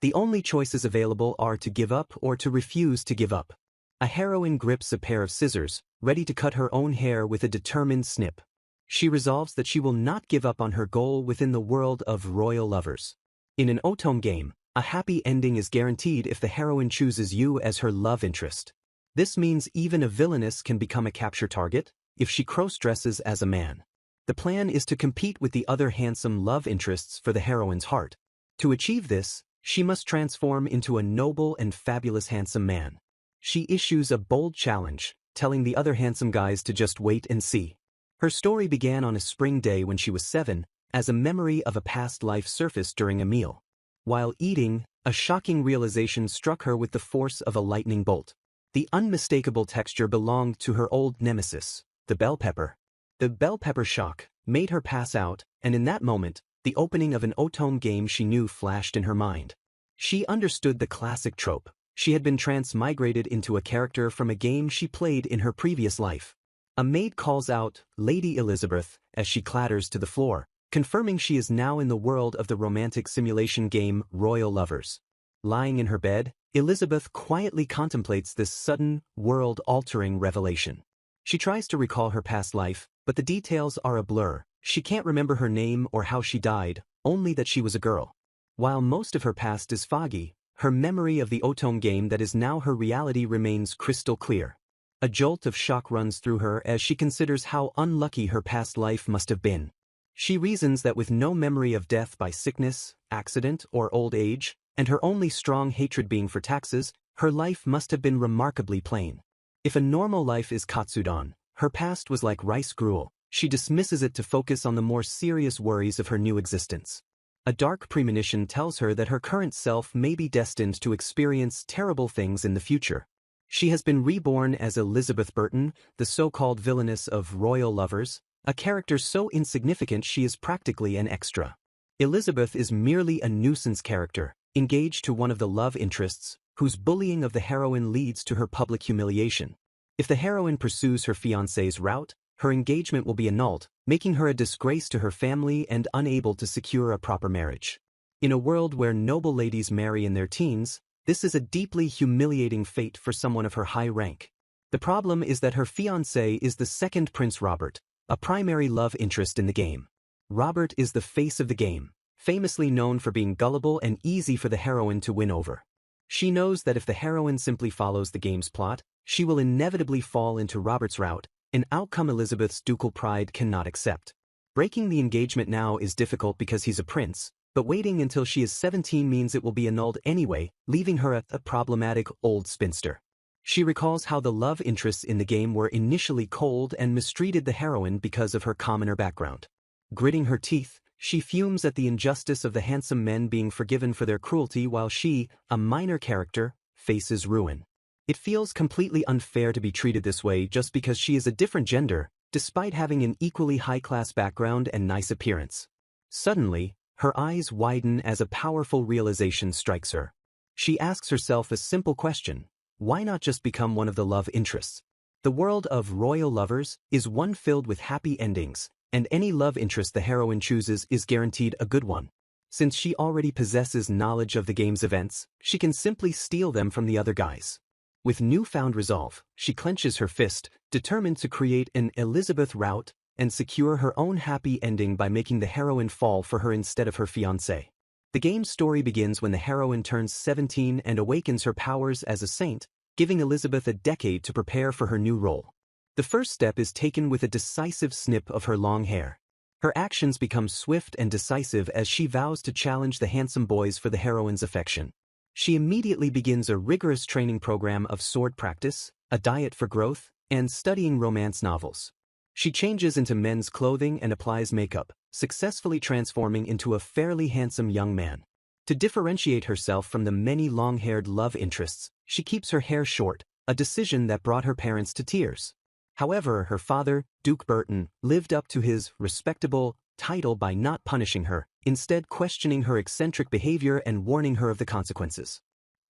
The only choices available are to give up or to refuse to give up. A heroine grips a pair of scissors, ready to cut her own hair with a determined snip. She resolves that she will not give up on her goal within the world of royal lovers. In an otome game, a happy ending is guaranteed if the heroine chooses you as her love interest. This means even a villainess can become a capture target if she cross-dresses as a man. The plan is to compete with the other handsome love interests for the heroine's heart. To achieve this, she must transform into a noble and fabulous handsome man. She issues a bold challenge, telling the other handsome guys to just wait and see. Her story began on a spring day when she was 7, as a memory of a past life surfaced during a meal. While eating, a shocking realization struck her with the force of a lightning bolt. The unmistakable texture belonged to her old nemesis, the bell pepper. The bell pepper shock made her pass out, and in that moment, the opening of an otome game she knew flashed in her mind. She understood the classic trope. She had been transmigrated into a character from a game she played in her previous life. A maid calls out, "Lady Elizabeth," as she clatters to the floor, confirming she is now in the world of the romantic simulation game Royal Lovers. Lying in her bed, Elizabeth quietly contemplates this sudden, world-altering revelation. She tries to recall her past life, but the details are a blur. She can't remember her name or how she died, only that she was a girl. While most of her past is foggy, her memory of the otome game that is now her reality remains crystal clear. A jolt of shock runs through her as she considers how unlucky her past life must have been. She reasons that with no memory of death by sickness, accident, or old age, and her only strong hatred being for taxes, her life must have been remarkably plain. If a normal life is katsudon, her past was like rice gruel. She dismisses it to focus on the more serious worries of her new existence. A dark premonition tells her that her current self may be destined to experience terrible things in the future. She has been reborn as Elizabeth Burton, the so-called villainess of Royal Lovers, a character so insignificant she is practically an extra. Elizabeth is merely a nuisance character, engaged to one of the love interests, whose bullying of the heroine leads to her public humiliation. If the heroine pursues her fiancé's route, her engagement will be annulled, making her a disgrace to her family and unable to secure a proper marriage. In a world where noble ladies marry in their teens, this is a deeply humiliating fate for someone of her high rank. The problem is that her fiancé is the second Prince Robert, a primary love interest in the game. Robert is the face of the game, famously known for being gullible and easy for the heroine to win over. She knows that if the heroine simply follows the game's plot, she will inevitably fall into Robert's route, an outcome Elizabeth's ducal pride cannot accept. Breaking the engagement now is difficult because he's a prince, but waiting until she is 17 means it will be annulled anyway, leaving her a problematic old spinster. She recalls how the love interests in the game were initially cold and mistreated the heroine because of her commoner background. Gritting her teeth, she fumes at the injustice of the handsome men being forgiven for their cruelty while she, a minor character, faces ruin. It feels completely unfair to be treated this way just because she is a different gender, despite having an equally high-class background and nice appearance. Suddenly, her eyes widen as a powerful realization strikes her. She asks herself a simple question: why not just become one of the love interests? The world of Royal Lovers is one filled with happy endings, and any love interest the heroine chooses is guaranteed a good one. Since she already possesses knowledge of the game's events, she can simply steal them from the other guys. With newfound resolve, she clenches her fist, determined to create an Elizabeth route and secure her own happy ending by making the heroine fall for her instead of her fiancé. The game's story begins when the heroine turns 17 and awakens her powers as a saint, giving Elizabeth a decade to prepare for her new role. The first step is taken with a decisive snip of her long hair. Her actions become swift and decisive as she vows to challenge the handsome boys for the heroine's affection. She immediately begins a rigorous training program of sword practice, a diet for growth, and studying romance novels. She changes into men's clothing and applies makeup, successfully transforming into a fairly handsome young man. To differentiate herself from the many long-haired love interests, she keeps her hair short, a decision that brought her parents to tears. However, her father, Duke Burton, lived up to his respectable title by not punishing her, instead questioning her eccentric behavior and warning her of the consequences.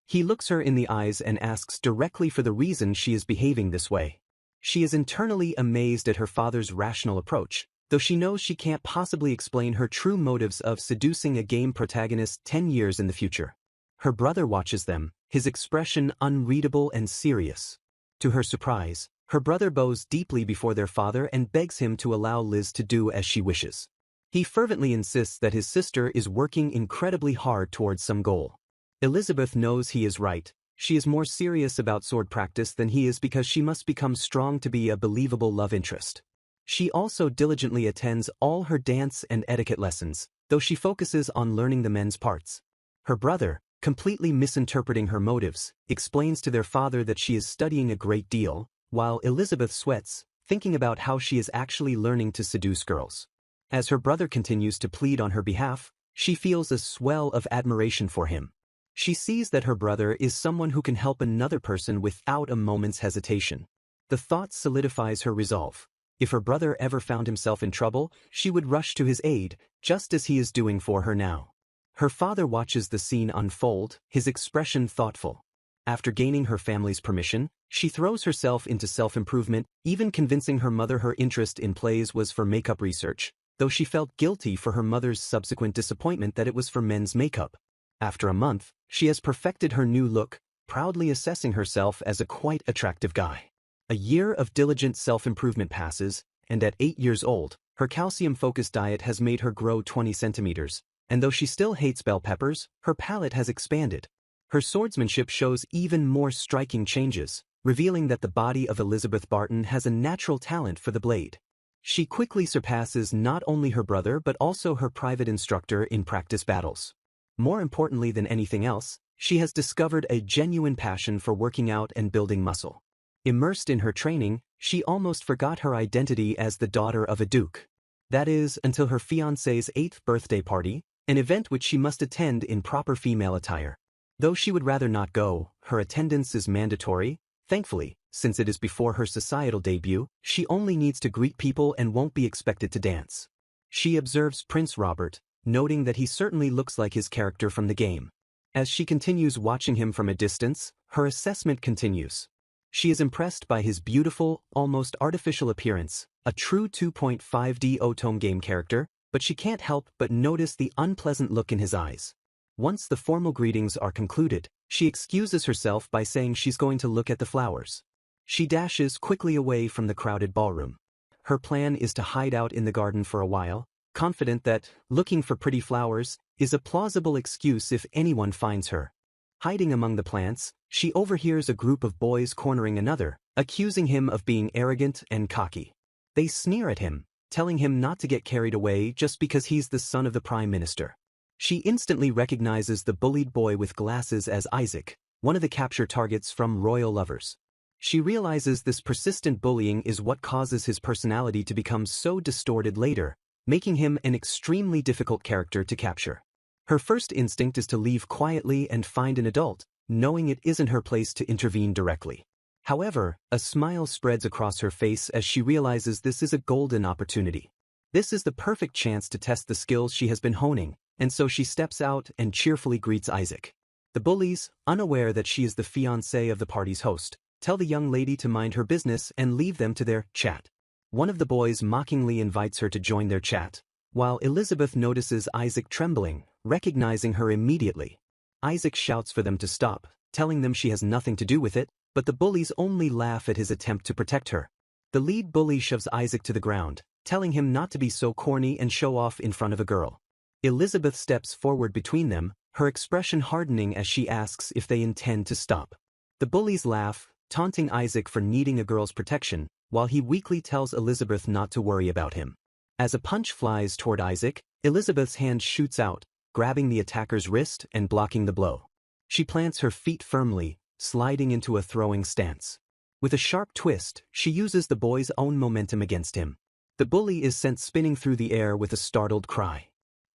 He looks her in the eyes and asks directly for the reason she is behaving this way. She is internally amazed at her father's rational approach, though she knows she can't possibly explain her true motives of seducing a game protagonist 10 years in the future. Her brother watches them, his expression unreadable and serious. To her surprise, her brother bows deeply before their father and begs him to allow Liz to do as she wishes. He fervently insists that his sister is working incredibly hard towards some goal. Elizabeth knows he is right. She is more serious about sword practice than he is because she must become strong to be a believable love interest. She also diligently attends all her dance and etiquette lessons, though she focuses on learning the men's parts. Her brother, completely misinterpreting her motives, explains to their father that she is studying a great deal, while Elizabeth sweats, thinking about how she is actually learning to seduce girls. As her brother continues to plead on her behalf, she feels a swell of admiration for him. She sees that her brother is someone who can help another person without a moment's hesitation. The thought solidifies her resolve. If her brother ever found himself in trouble, she would rush to his aid, just as he is doing for her now. Her father watches the scene unfold, his expression thoughtful. After gaining her family's permission, she throws herself into self-improvement, even convincing her mother her interest in plays was for makeup research, though she felt guilty for her mother's subsequent disappointment that it was for men's makeup. After a month, she has perfected her new look, proudly assessing herself as a quite attractive guy. A year of diligent self-improvement passes, and at 8 years old, her calcium-focused diet has made her grow 20 centimeters, and though she still hates bell peppers, her palate has expanded. Her swordsmanship shows even more striking changes, revealing that the body of Elizabeth Barton has a natural talent for the blade. She quickly surpasses not only her brother but also her private instructor in practice battles. More importantly than anything else, she has discovered a genuine passion for working out and building muscle. Immersed in her training, she almost forgot her identity as the daughter of a duke. That is, until her fiancé's 8th birthday party, an event which she must attend in proper female attire. Though she would rather not go, her attendance is mandatory. Thankfully, since it is before her societal debut, she only needs to greet people and won't be expected to dance. She observes Prince Robert, noting that he certainly looks like his character from the game. As she continues watching him from a distance, her assessment continues. She is impressed by his beautiful, almost artificial appearance, a true 2.5D Otome game character, but she can't help but notice the unpleasant look in his eyes. Once the formal greetings are concluded, she excuses herself by saying she's going to look at the flowers. She dashes quickly away from the crowded ballroom. Her plan is to hide out in the garden for a while, confident that looking for pretty flowers is a plausible excuse if anyone finds her. Hiding among the plants, she overhears a group of boys cornering another, accusing him of being arrogant and cocky. They sneer at him, telling him not to get carried away just because he's the son of the Prime Minister. She instantly recognizes the bullied boy with glasses as Isaac, one of the capture targets from Royal Lovers. She realizes this persistent bullying is what causes his personality to become so distorted later, making him an extremely difficult character to capture. Her first instinct is to leave quietly and find an adult, knowing it isn't her place to intervene directly. However, a smile spreads across her face as she realizes this is a golden opportunity. This is the perfect chance to test the skills she has been honing, and so she steps out and cheerfully greets Isaac. The bullies, unaware that she is the fiancée of the party's host, tell the young lady to mind her business and leave them to their chat. One of the boys mockingly invites her to join their chat, while Elizabeth notices Isaac trembling, recognizing her immediately. Isaac shouts for them to stop, telling them she has nothing to do with it, but the bullies only laugh at his attempt to protect her. The lead bully shoves Isaac to the ground, telling him not to be so corny and show off in front of a girl. Elizabeth steps forward between them, her expression hardening as she asks if they intend to stop. The bullies laugh, taunting Isaac for needing a girl's protection, while he weakly tells Elizabeth not to worry about him. As a punch flies toward Isaac, Elizabeth's hand shoots out, grabbing the attacker's wrist and blocking the blow. She plants her feet firmly, sliding into a throwing stance. With a sharp twist, she uses the boy's own momentum against him. The bully is sent spinning through the air with a startled cry.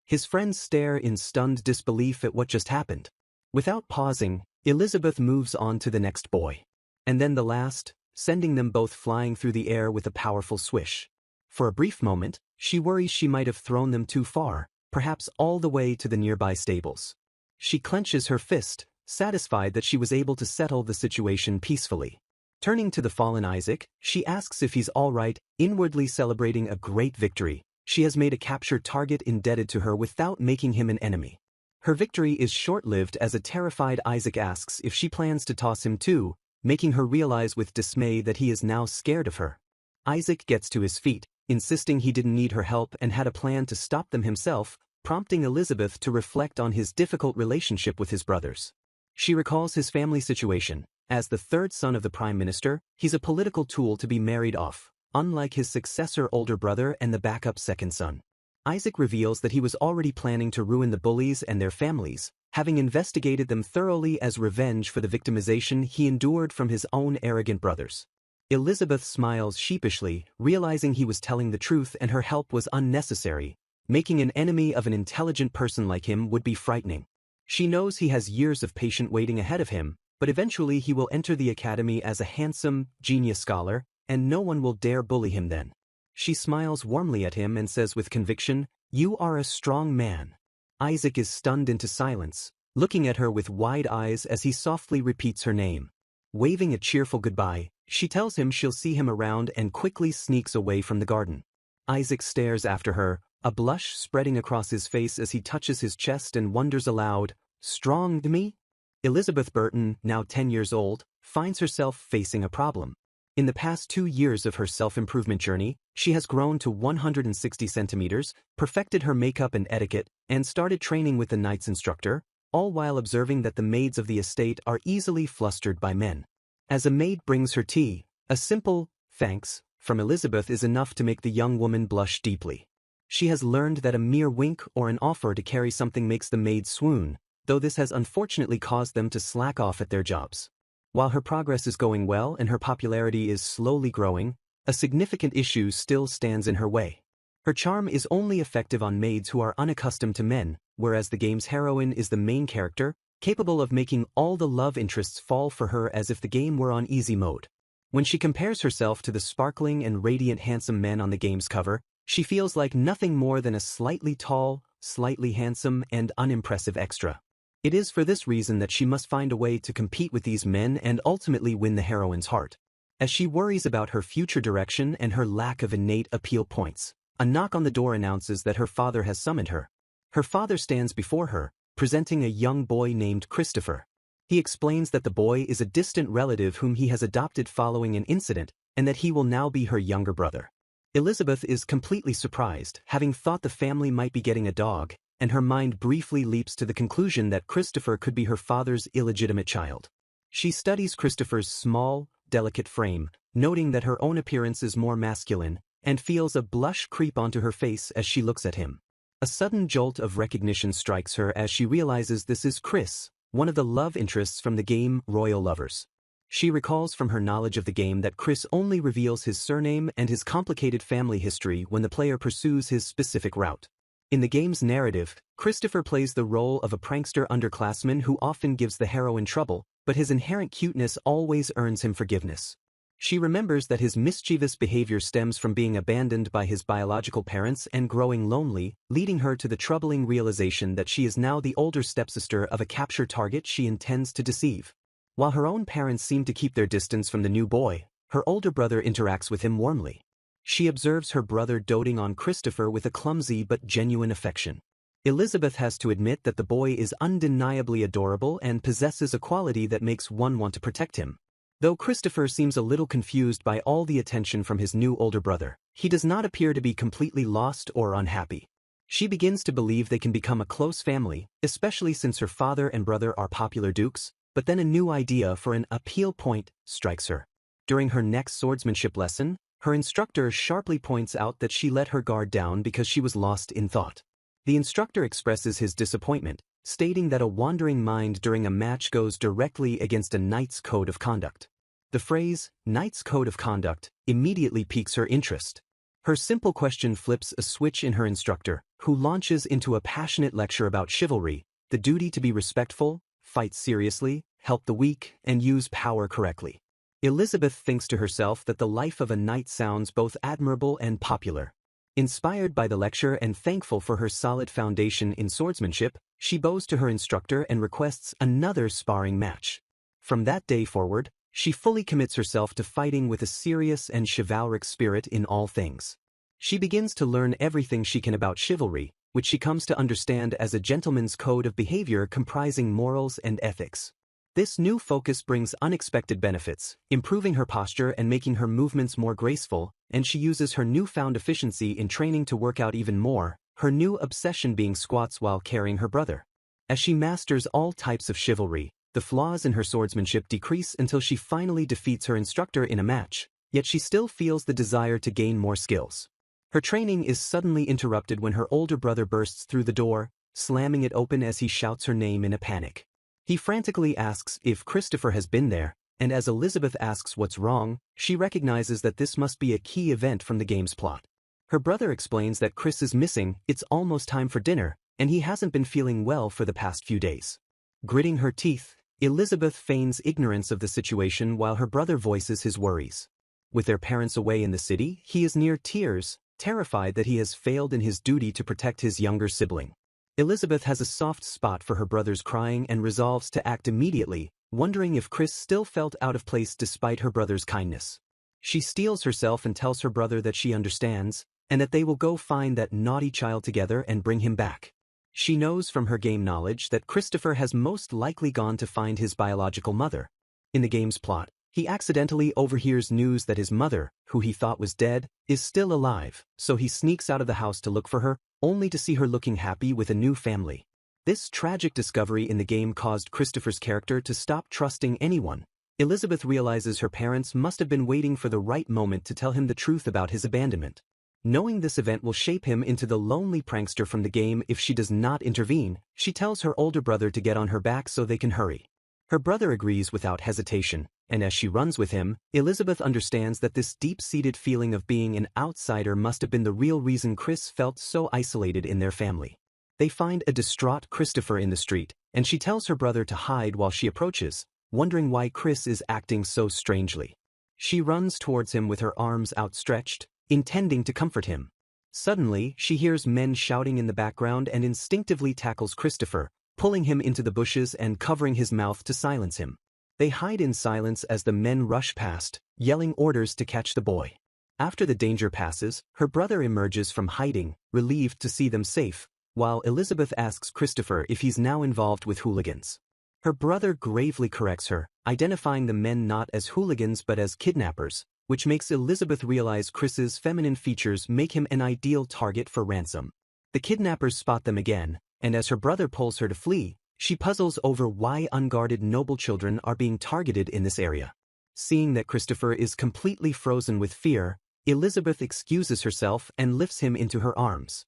His friends stare in stunned disbelief at what just happened. Without pausing, Elizabeth moves on to the next boy. And then the last, sending them both flying through the air with a powerful swish. For a brief moment, she worries she might have thrown them too far, perhaps all the way to the nearby stables. She clenches her fist, satisfied that she was able to settle the situation peacefully. Turning to the fallen Isaac, she asks if he's all right, inwardly celebrating a great victory. She has made a captured target indebted to her without making him an enemy. Her victory is short-lived as a terrified Isaac asks if she plans to toss him too, making her realize with dismay that he is now scared of her. Isaac gets to his feet, insisting he didn't need her help and had a plan to stop them himself, prompting Elizabeth to reflect on his difficult relationship with his brothers. She recalls his family situation. As the third son of the Prime Minister, he's a political tool to be married off, unlike his successor older brother and the backup second son. Isaac reveals that he was already planning to ruin the bullies and their families, having investigated them thoroughly as revenge for the victimization he endured from his own arrogant brothers. Elizabeth smiles sheepishly, realizing he was telling the truth and her help was unnecessary. Making an enemy of an intelligent person like him would be frightening. She knows he has years of patient waiting ahead of him, but eventually he will enter the academy as a handsome, genius scholar, and no one will dare bully him then. She smiles warmly at him and says with conviction, "You are a strong man." Isaac is stunned into silence, looking at her with wide eyes as he softly repeats her name. Waving a cheerful goodbye, she tells him she'll see him around and quickly sneaks away from the garden. Isaac stares after her, a blush spreading across his face as he touches his chest and wonders aloud, "Strong to me?" Elizabeth Burton, now 10 years old, finds herself facing a problem. In the past 2 years of her self-improvement journey, she has grown to 160 centimeters, perfected her makeup and etiquette, and started training with the knight's instructor, all while observing that the maids of the estate are easily flustered by men. As a maid brings her tea, a simple "thanks" from Elizabeth is enough to make the young woman blush deeply. She has learned that a mere wink or an offer to carry something makes the maid swoon, though this has unfortunately caused them to slack off at their jobs. While her progress is going well and her popularity is slowly growing, a significant issue still stands in her way. Her charm is only effective on maids who are unaccustomed to men, whereas the game's heroine is the main character, capable of making all the love interests fall for her as if the game were on easy mode. When she compares herself to the sparkling and radiant handsome men on the game's cover, she feels like nothing more than a slightly tall, slightly handsome, and unimpressive extra. It is for this reason that she must find a way to compete with these men and ultimately win the heroine's heart. As she worries about her future direction and her lack of innate appeal points, a knock on the door announces that her father has summoned her. Her father stands before her, presenting a young boy named Christopher. He explains that the boy is a distant relative whom he has adopted following an incident, and that he will now be her younger brother. Elizabeth is completely surprised, having thought the family might be getting a dog, and her mind briefly leaps to the conclusion that Christopher could be her father's illegitimate child. She studies Christopher's small, delicate frame, noting that her own appearance is more masculine, and feels a blush creep onto her face as she looks at him. A sudden jolt of recognition strikes her as she realizes this is Chris, one of the love interests from the game Royal Lovers. She recalls from her knowledge of the game that Chris only reveals his surname and his complicated family history when the player pursues his specific route. In the game's narrative, Christopher plays the role of a prankster underclassman who often gives the heroine trouble, but his inherent cuteness always earns him forgiveness. She remembers that his mischievous behavior stems from being abandoned by his biological parents and growing lonely, leading her to the troubling realization that she is now the older stepsister of a capture target she intends to deceive. While her own parents seem to keep their distance from the new boy, her older brother interacts with him warmly. She observes her brother doting on Christopher with a clumsy but genuine affection. Elizabeth has to admit that the boy is undeniably adorable and possesses a quality that makes one want to protect him. Though Christopher seems a little confused by all the attention from his new older brother, he does not appear to be completely lost or unhappy. She begins to believe they can become a close family, especially since her father and brother are popular dukes, but then a new idea for an appeal point strikes her. During her next swordsmanship lesson, her instructor sharply points out that she let her guard down because she was lost in thought. The instructor expresses his disappointment, stating that a wandering mind during a match goes directly against a knight's code of conduct. The phrase, "knight's code of conduct," immediately piques her interest. Her simple question flips a switch in her instructor, who launches into a passionate lecture about chivalry, the duty to be respectful, fight seriously, help the weak, and use power correctly. Elizabeth thinks to herself that the life of a knight sounds both admirable and popular. Inspired by the lecture and thankful for her solid foundation in swordsmanship, she bows to her instructor and requests another sparring match. From that day forward, she fully commits herself to fighting with a serious and chivalric spirit in all things. She begins to learn everything she can about chivalry, which she comes to understand as a gentleman's code of behavior comprising morals and ethics. This new focus brings unexpected benefits, improving her posture and making her movements more graceful, and she uses her newfound efficiency in training to work out even more, her new obsession being squats while carrying her brother. As she masters all types of chivalry, the flaws in her swordsmanship decrease until she finally defeats her instructor in a match, yet she still feels the desire to gain more skills. Her training is suddenly interrupted when her older brother bursts through the door, slamming it open as he shouts her name in a panic. He frantically asks if Christopher has been there, and as Elizabeth asks what's wrong, she recognizes that this must be a key event from the game's plot. Her brother explains that Chris is missing, it's almost time for dinner, and he hasn't been feeling well for the past few days. Gritting her teeth, Elizabeth feigns ignorance of the situation while her brother voices his worries. With their parents away in the city, he is near tears, terrified that he has failed in his duty to protect his younger sibling. Elizabeth has a soft spot for her brother's crying and resolves to act immediately, wondering if Chris still felt out of place despite her brother's kindness. She steels herself and tells her brother that she understands, and that they will go find that naughty child together and bring him back. She knows from her game knowledge that Christopher has most likely gone to find his biological mother. In the game's plot, he accidentally overhears news that his mother, who he thought was dead, is still alive, so he sneaks out of the house to look for her, only to see her looking happy with a new family. This tragic discovery in the game caused Christopher's character to stop trusting anyone. Elizabeth realizes her parents must have been waiting for the right moment to tell him the truth about his abandonment. Knowing this event will shape him into the lonely prankster from the game if she does not intervene, she tells her older brother to get on her back so they can hurry. Her brother agrees without hesitation, and as she runs with him, Elizabeth understands that this deep-seated feeling of being an outsider must have been the real reason Chris felt so isolated in their family. They find a distraught Christopher in the street, and she tells her brother to hide while she approaches, wondering why Chris is acting so strangely. She runs towards him with her arms outstretched, intending to comfort him. Suddenly, she hears men shouting in the background and instinctively tackles Christopher, pulling him into the bushes and covering his mouth to silence him. They hide in silence as the men rush past, yelling orders to catch the boy. After the danger passes, her brother emerges from hiding, relieved to see them safe, while Elizabeth asks Christopher if he's now involved with hooligans. Her brother gravely corrects her, identifying the men not as hooligans but as kidnappers, which makes Elizabeth realize Chris's feminine features make him an ideal target for ransom. The kidnappers spot them again, and as her brother pulls her to flee, she puzzles over why unguarded noble children are being targeted in this area. Seeing that Christopher is completely frozen with fear, Elizabeth excuses herself and lifts him into her arms.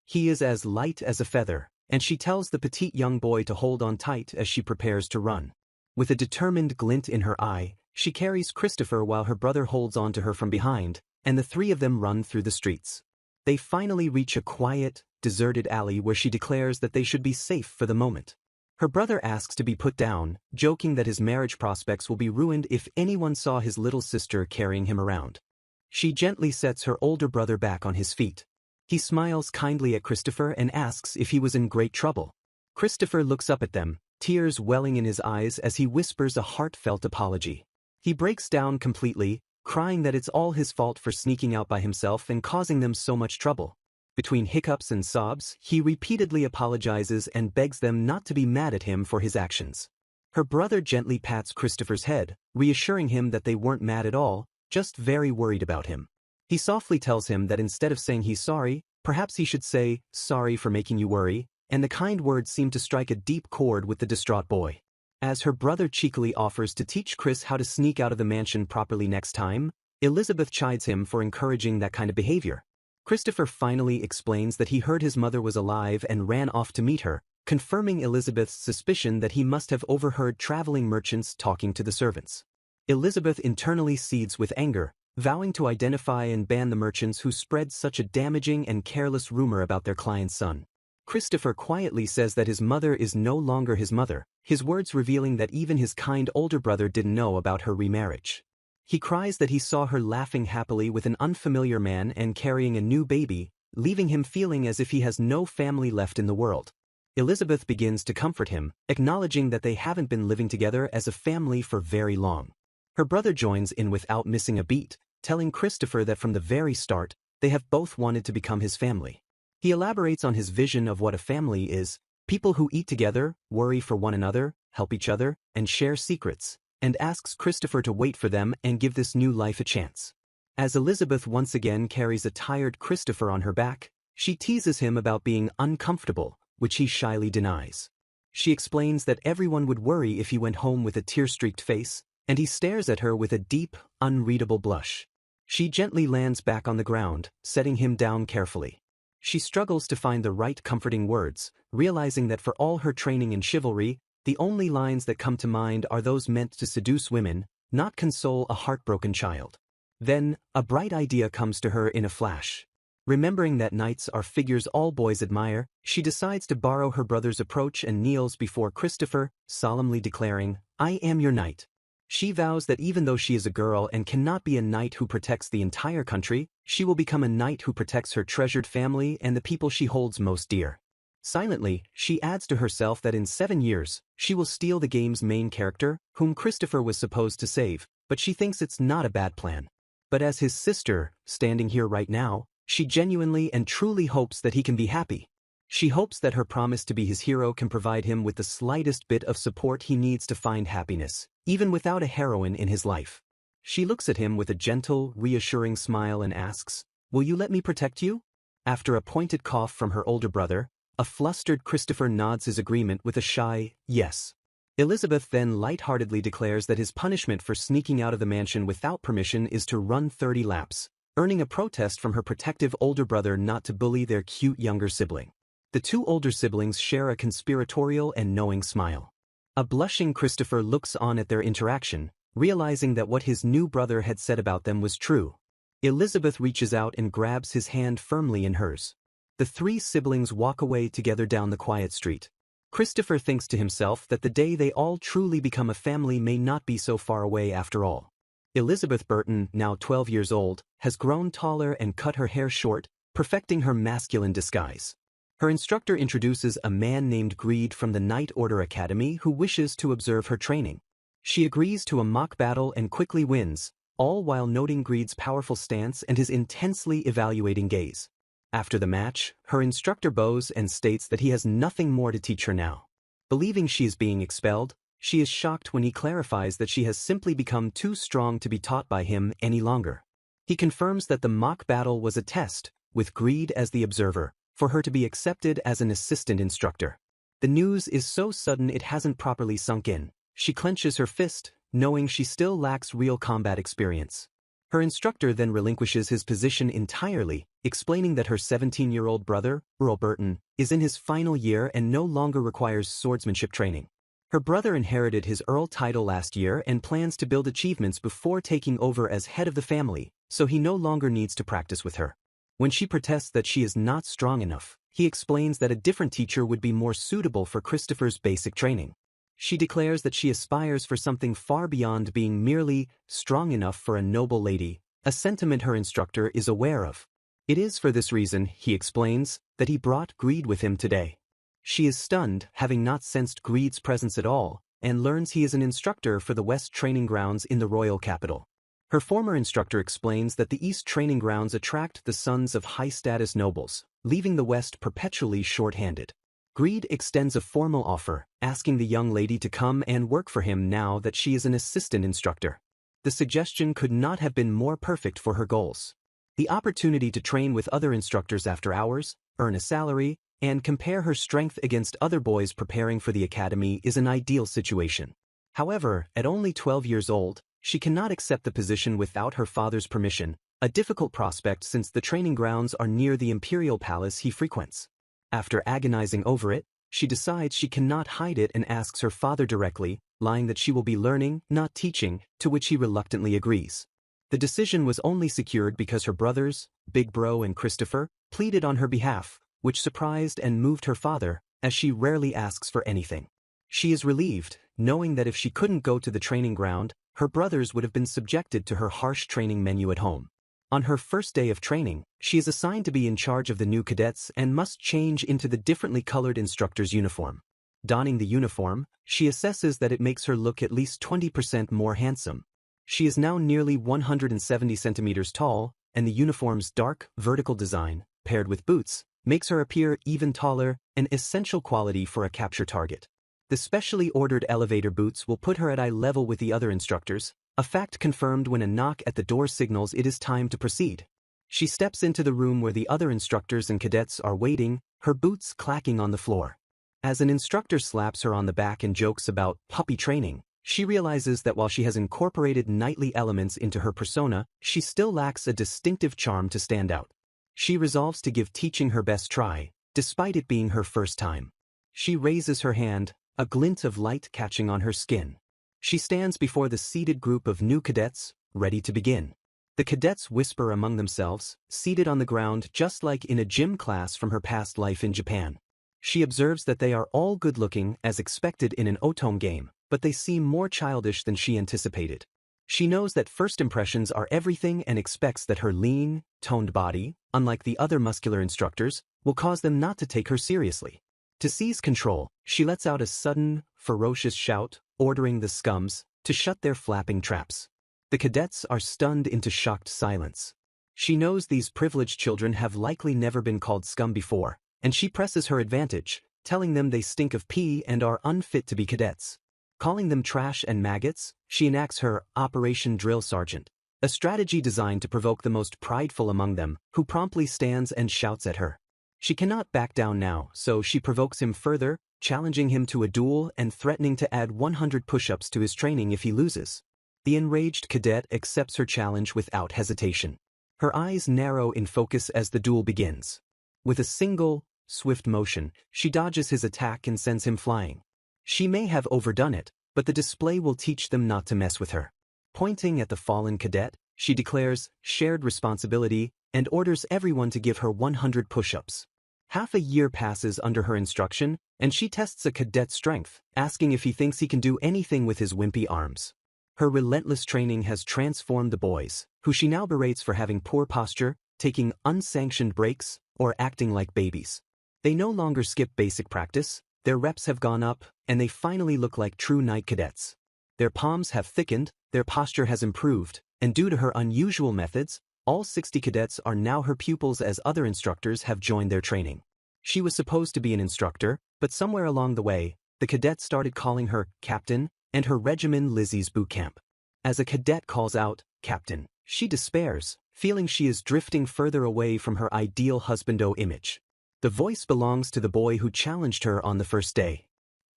He is as light as a feather, and she tells the petite young boy to hold on tight as she prepares to run. With a determined glint in her eye, she carries Christopher while her brother holds on to her from behind, and the three of them run through the streets. They finally reach a quiet, deserted alley where she declares that they should be safe for the moment. Her brother asks to be put down, joking that his marriage prospects will be ruined if anyone saw his little sister carrying him around. She gently sets her older brother back on his feet. He smiles kindly at Christopher and asks if he was in great trouble. Christopher looks up at them, tears welling in his eyes as he whispers a heartfelt apology. He breaks down completely, crying that it's all his fault for sneaking out by himself and causing them so much trouble. Between hiccups and sobs, he repeatedly apologizes and begs them not to be mad at him for his actions. Her brother gently pats Christopher's head, reassuring him that they weren't mad at all, just very worried about him. He softly tells him that instead of saying he's sorry, perhaps he should say, "Sorry for making you worry," and the kind words seem to strike a deep chord with the distraught boy. As her brother cheekily offers to teach Chris how to sneak out of the mansion properly next time, Elizabeth chides him for encouraging that kind of behavior. Christopher finally explains that he heard his mother was alive and ran off to meet her, confirming Elizabeth's suspicion that he must have overheard traveling merchants talking to the servants. Elizabeth internally seethes with anger, vowing to identify and ban the merchants who spread such a damaging and careless rumor about their client's son. Christopher quietly says that his mother is no longer his mother, his words revealing that even his kind older brother didn't know about her remarriage. He cries that he saw her laughing happily with an unfamiliar man and carrying a new baby, leaving him feeling as if he has no family left in the world. Elizabeth begins to comfort him, acknowledging that they haven't been living together as a family for very long. Her brother joins in without missing a beat, telling Christopher that from the very start, they have both wanted to become his family. He elaborates on his vision of what a family is: people who eat together, worry for one another, help each other, and share secrets, and asks Christopher to wait for them and give this new life a chance. As Elizabeth once again carries a tired Christopher on her back, she teases him about being uncomfortable, which he shyly denies. She explains that everyone would worry if he went home with a tear-streaked face, and he stares at her with a deep, unreadable blush. She gently lands back on the ground, setting him down carefully. She struggles to find the right comforting words, realizing that for all her training in chivalry, the only lines that come to mind are those meant to seduce women, not console a heartbroken child. Then, a bright idea comes to her in a flash. Remembering that knights are figures all boys admire, she decides to borrow her brother's approach and kneels before Christopher, solemnly declaring, "I am your knight." She vows that even though she is a girl and cannot be a knight who protects the entire country, she will become a knight who protects her treasured family and the people she holds most dear. Silently, she adds to herself that in 7 years, she will steal the game's main character, whom Christopher was supposed to save, but she thinks it's not a bad plan. But as his sister, standing here right now, she genuinely and truly hopes that he can be happy. She hopes that her promise to be his hero can provide him with the slightest bit of support he needs to find happiness, even without a heroine in his life. She looks at him with a gentle, reassuring smile and asks, "Will you let me protect you?" After a pointed cough from her older brother, a flustered Christopher nods his agreement with a shy, "yes." Elizabeth then lightheartedly declares that his punishment for sneaking out of the mansion without permission is to run 30 laps, earning a protest from her protective older brother not to bully their cute younger sibling. The two older siblings share a conspiratorial and knowing smile. A blushing Christopher looks on at their interaction, realizing that what his new brother had said about them was true. Elizabeth reaches out and grabs his hand firmly in hers. The three siblings walk away together down the quiet street. Christopher thinks to himself that the day they all truly become a family may not be so far away after all. Elizabeth Burton, now 12 years old, has grown taller and cut her hair short, perfecting her masculine disguise. Her instructor introduces a man named Greed from the Knight Order Academy who wishes to observe her training. She agrees to a mock battle and quickly wins, all while noting Greed's powerful stance and his intensely evaluating gaze. After the match, her instructor bows and states that he has nothing more to teach her now. Believing she is being expelled, she is shocked when he clarifies that she has simply become too strong to be taught by him any longer. He confirms that the mock battle was a test, with Greed as the observer, for her to be accepted as an assistant instructor. The news is so sudden it hasn't properly sunk in. She clenches her fist, knowing she still lacks real combat experience. Her instructor then relinquishes his position entirely, explaining that her 17-year-old brother, Earl Burton, is in his final year and no longer requires swordsmanship training. Her brother inherited his Earl title last year and plans to build achievements before taking over as head of the family, so he no longer needs to practice with her. When she protests that she is not strong enough, he explains that a different teacher would be more suitable for Christopher's basic training. She declares that she aspires for something far beyond being merely strong enough for a noble lady, a sentiment her instructor is aware of. It is for this reason, he explains, that he brought Greed with him today. She is stunned, having not sensed Greed's presence at all, and learns he is an instructor for the West Training Grounds in the royal capital. Her former instructor explains that the East Training Grounds attract the sons of high-status nobles, leaving the West perpetually short-handed. Greed extends a formal offer, asking the young lady to come and work for him now that she is an assistant instructor. The suggestion could not have been more perfect for her goals. The opportunity to train with other instructors after hours, earn a salary, and compare her strength against other boys preparing for the academy is an ideal situation. However, at only 12 years old, she cannot accept the position without her father's permission, a difficult prospect since the training grounds are near the imperial palace he frequents. After agonizing over it, she decides she cannot hide it and asks her father directly, lying that she will be learning, not teaching, to which he reluctantly agrees. The decision was only secured because her brothers, Big Bro and Christopher, pleaded on her behalf, which surprised and moved her father, as she rarely asks for anything. She is relieved, knowing that if she couldn't go to the training ground, her brothers would have been subjected to her harsh training menu at home. On her first day of training, she is assigned to be in charge of the new cadets and must change into the differently colored instructor's uniform. Donning the uniform, she assesses that it makes her look at least 20% more handsome. She is now nearly 170 centimeters tall, and the uniform's dark, vertical design, paired with boots, makes her appear even taller, an essential quality for a capture target. The specially ordered elevator boots will put her at eye level with the other instructors, a fact confirmed when a knock at the door signals it is time to proceed. She steps into the room where the other instructors and cadets are waiting, her boots clacking on the floor. As an instructor slaps her on the back and jokes about puppy training, she realizes that while she has incorporated knightly elements into her persona, she still lacks a distinctive charm to stand out. She resolves to give teaching her best try, despite it being her first time. She raises her hand, a glint of light catching on her skin. She stands before the seated group of new cadets, ready to begin. The cadets whisper among themselves, seated on the ground just like in a gym class from her past life in Japan. She observes that they are all good-looking as expected in an otome game, but they seem more childish than she anticipated. She knows that first impressions are everything and expects that her lean, toned body, unlike the other muscular instructors, will cause them not to take her seriously. To seize control, she lets out a sudden, ferocious shout, ordering the scums to shut their flapping traps. The cadets are stunned into shocked silence. She knows these privileged children have likely never been called scum before, and she presses her advantage, telling them they stink of pee and are unfit to be cadets. Calling them trash and maggots, she enacts her Operation Drill Sergeant, a strategy designed to provoke the most prideful among them, who promptly stands and shouts at her. She cannot back down now, so she provokes him further, challenging him to a duel and threatening to add 100 push-ups to his training if he loses. The enraged cadet accepts her challenge without hesitation. Her eyes narrow in focus as the duel begins. With a single, swift motion, she dodges his attack and sends him flying. She may have overdone it, but the display will teach them not to mess with her. Pointing at the fallen cadet, she declares shared responsibility and orders everyone to give her 100 push-ups. Half a year passes under her instruction, and she tests a cadet's strength, asking if he thinks he can do anything with his wimpy arms. Her relentless training has transformed the boys, who she now berates for having poor posture, taking unsanctioned breaks, or acting like babies. They no longer skip basic practice, their reps have gone up, and they finally look like true knight cadets. Their palms have thickened, their posture has improved, and due to her unusual methods, all 60 cadets are now her pupils as other instructors have joined their training. She was supposed to be an instructor, but somewhere along the way, the cadets started calling her Captain, and her regimen Lizzie's boot camp. As a cadet calls out, Captain, she despairs, feeling she is drifting further away from her ideal husbando image. The voice belongs to the boy who challenged her on the first day.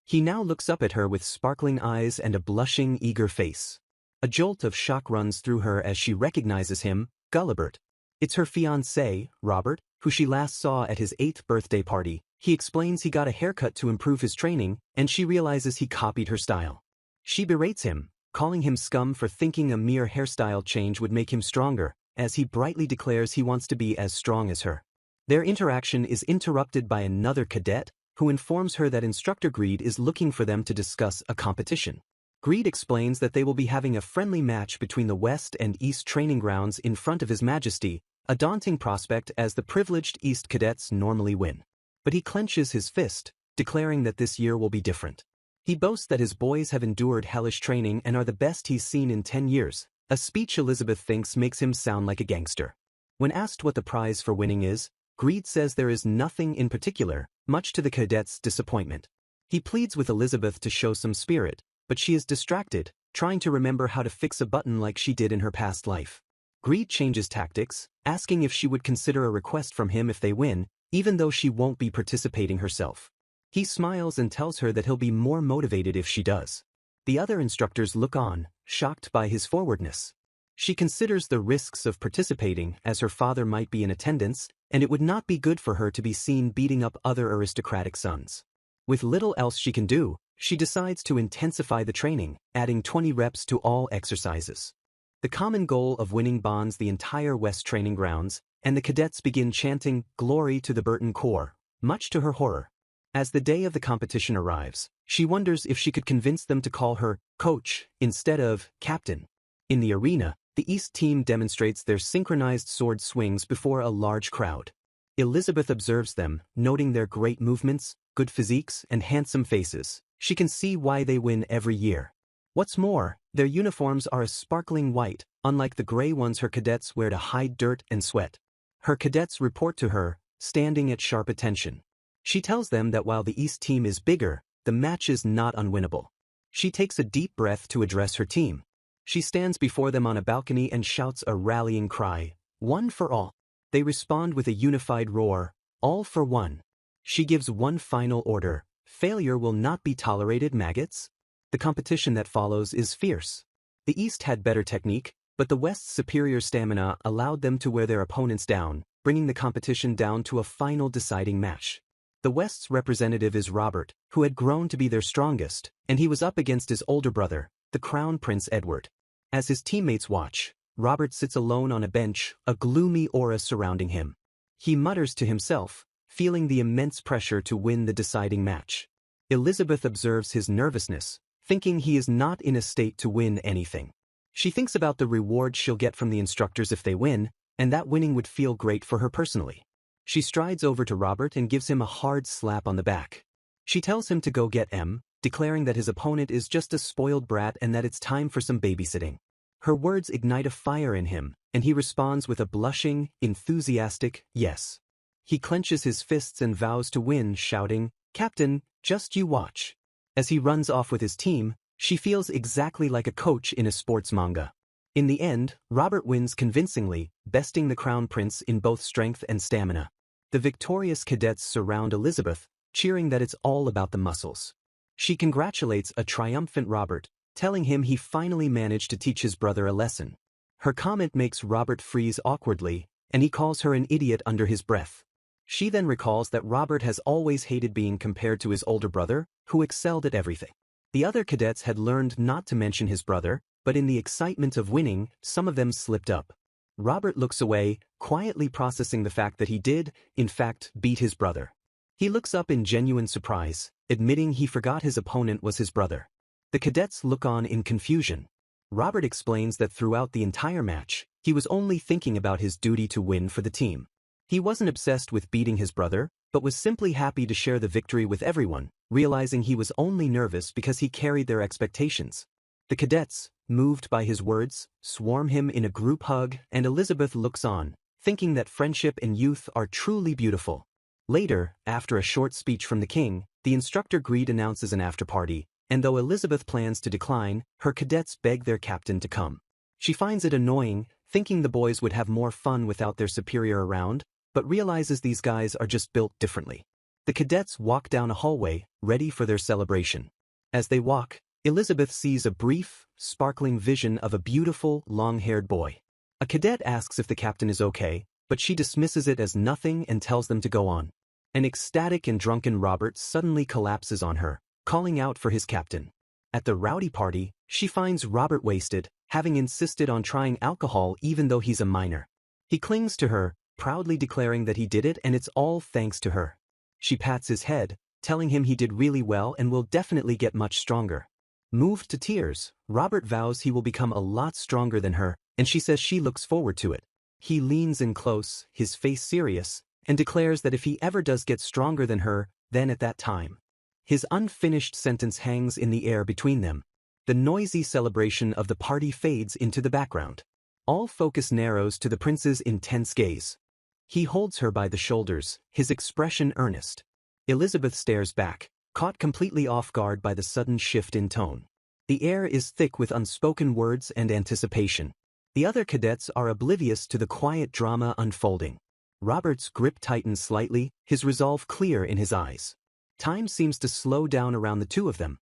He now looks up at her with sparkling eyes and a blushing, eager face. A jolt of shock runs through her as she recognizes him, Gullibert. It's her fiancé, Robert, who she last saw at his 8th birthday party. He explains he got a haircut to improve his training, and she realizes he copied her style. She berates him, calling him scum for thinking a mere hairstyle change would make him stronger, as he brightly declares he wants to be as strong as her. Their interaction is interrupted by another cadet, who informs her that Instructor Greed is looking for them to discuss a competition. Greed explains that they will be having a friendly match between the West and East training grounds in front of His Majesty, a daunting prospect as the privileged East cadets normally win. But he clenches his fist, declaring that this year will be different. He boasts that his boys have endured hellish training and are the best he's seen in 10 years, a speech Elizabeth thinks makes him sound like a gangster. When asked what the prize for winning is, Greed says there is nothing in particular, much to the cadets' disappointment. He pleads with Elizabeth to show some spirit, but she is distracted, trying to remember how to fix a button like she did in her past life. Greed changes tactics, asking if she would consider a request from him if they win, even though she won't be participating herself. He smiles and tells her that he'll be more motivated if she does. The other instructors look on, shocked by his forwardness. She considers the risks of participating, as her father might be in attendance, and it would not be good for her to be seen beating up other aristocratic sons. With little else she can do, she decides to intensify the training, adding 20 reps to all exercises. The common goal of winning bonds the entire West training grounds, and the cadets begin chanting "Glory to the Burton Corps," much to her horror. As the day of the competition arrives, she wonders if she could convince them to call her "Coach" instead of "Captain." In the arena, the East team demonstrates their synchronized sword swings before a large crowd. Elizabeth observes them, noting their great movements, good physiques, and handsome faces. She can see why they win every year. What's more, their uniforms are a sparkling white, unlike the gray ones her cadets wear to hide dirt and sweat. Her cadets report to her, standing at sharp attention. She tells them that while the East team is bigger, the match is not unwinnable. She takes a deep breath to address her team. She stands before them on a balcony and shouts a rallying cry, "One for all." They respond with a unified roar, "All for one." She gives one final order, "Failure will not be tolerated, maggots." The competition that follows is fierce. The East had better technique, but the West's superior stamina allowed them to wear their opponents down, bringing the competition down to a final deciding match. The West's representative is Robert, who had grown to be their strongest, and he was up against his older brother, the Crown Prince Edward. As his teammates watch, Robert sits alone on a bench, a gloomy aura surrounding him. He mutters to himself, feeling the immense pressure to win the deciding match. Elizabeth observes his nervousness, thinking he is not in a state to win anything. She thinks about the reward she'll get from the instructors if they win, and that winning would feel great for her personally. She strides over to Robert and gives him a hard slap on the back. She tells him to go get M, declaring that his opponent is just a spoiled brat and that it's time for some babysitting. Her words ignite a fire in him, and he responds with a blushing, enthusiastic yes. He clenches his fists and vows to win, shouting, "Captain, just you watch." As he runs off with his team, she feels exactly like a coach in a sports manga. In the end, Robert wins convincingly, besting the Crown Prince in both strength and stamina. The victorious cadets surround Elizabeth, cheering that it's all about the muscles. She congratulates a triumphant Robert, telling him he finally managed to teach his brother a lesson. Her comment makes Robert freeze awkwardly, and he calls her an idiot under his breath. She then recalls that Robert has always hated being compared to his older brother, who excelled at everything. The other cadets had learned not to mention his brother, but in the excitement of winning, some of them slipped up. Robert looks away, quietly processing the fact that he did, in fact, beat his brother. He looks up in genuine surprise, admitting he forgot his opponent was his brother. The cadets look on in confusion. Robert explains that throughout the entire match, he was only thinking about his duty to win for the team. He wasn't obsessed with beating his brother, but was simply happy to share the victory with everyone, realizing he was only nervous because he carried their expectations. The cadets, moved by his words, swarm him in a group hug, and Elizabeth looks on, thinking that friendship and youth are truly beautiful. Later, after a short speech from the king, the instructor Greed announces an after-party, and though Elizabeth plans to decline, her cadets beg their captain to come. She finds it annoying, thinking the boys would have more fun without their superior around, but realizes these guys are just built differently. The cadets walk down a hallway, ready for their celebration. As they walk, Elizabeth sees a brief, sparkling vision of a beautiful, long-haired boy. A cadet asks if the captain is okay, but she dismisses it as nothing and tells them to go on. An ecstatic and drunken Robert suddenly collapses on her, calling out for his captain. At the rowdy party, she finds Robert wasted, having insisted on trying alcohol even though he's a minor. He clings to her, proudly declaring that he did it and it's all thanks to her. She pats his head, telling him he did really well and will definitely get much stronger. Moved to tears, Robert vows he will become a lot stronger than her, and she says she looks forward to it. He leans in close, his face serious, and declares that if he ever does get stronger than her, then at that time. His unfinished sentence hangs in the air between them. The noisy celebration of the party fades into the background. All focus narrows to the prince's intense gaze. He holds her by the shoulders, his expression earnest. Elizabeth stares back, caught completely off guard by the sudden shift in tone. The air is thick with unspoken words and anticipation. The other cadets are oblivious to the quiet drama unfolding. Robert's grip tightens slightly, his resolve clear in his eyes. Time seems to slow down around the two of them.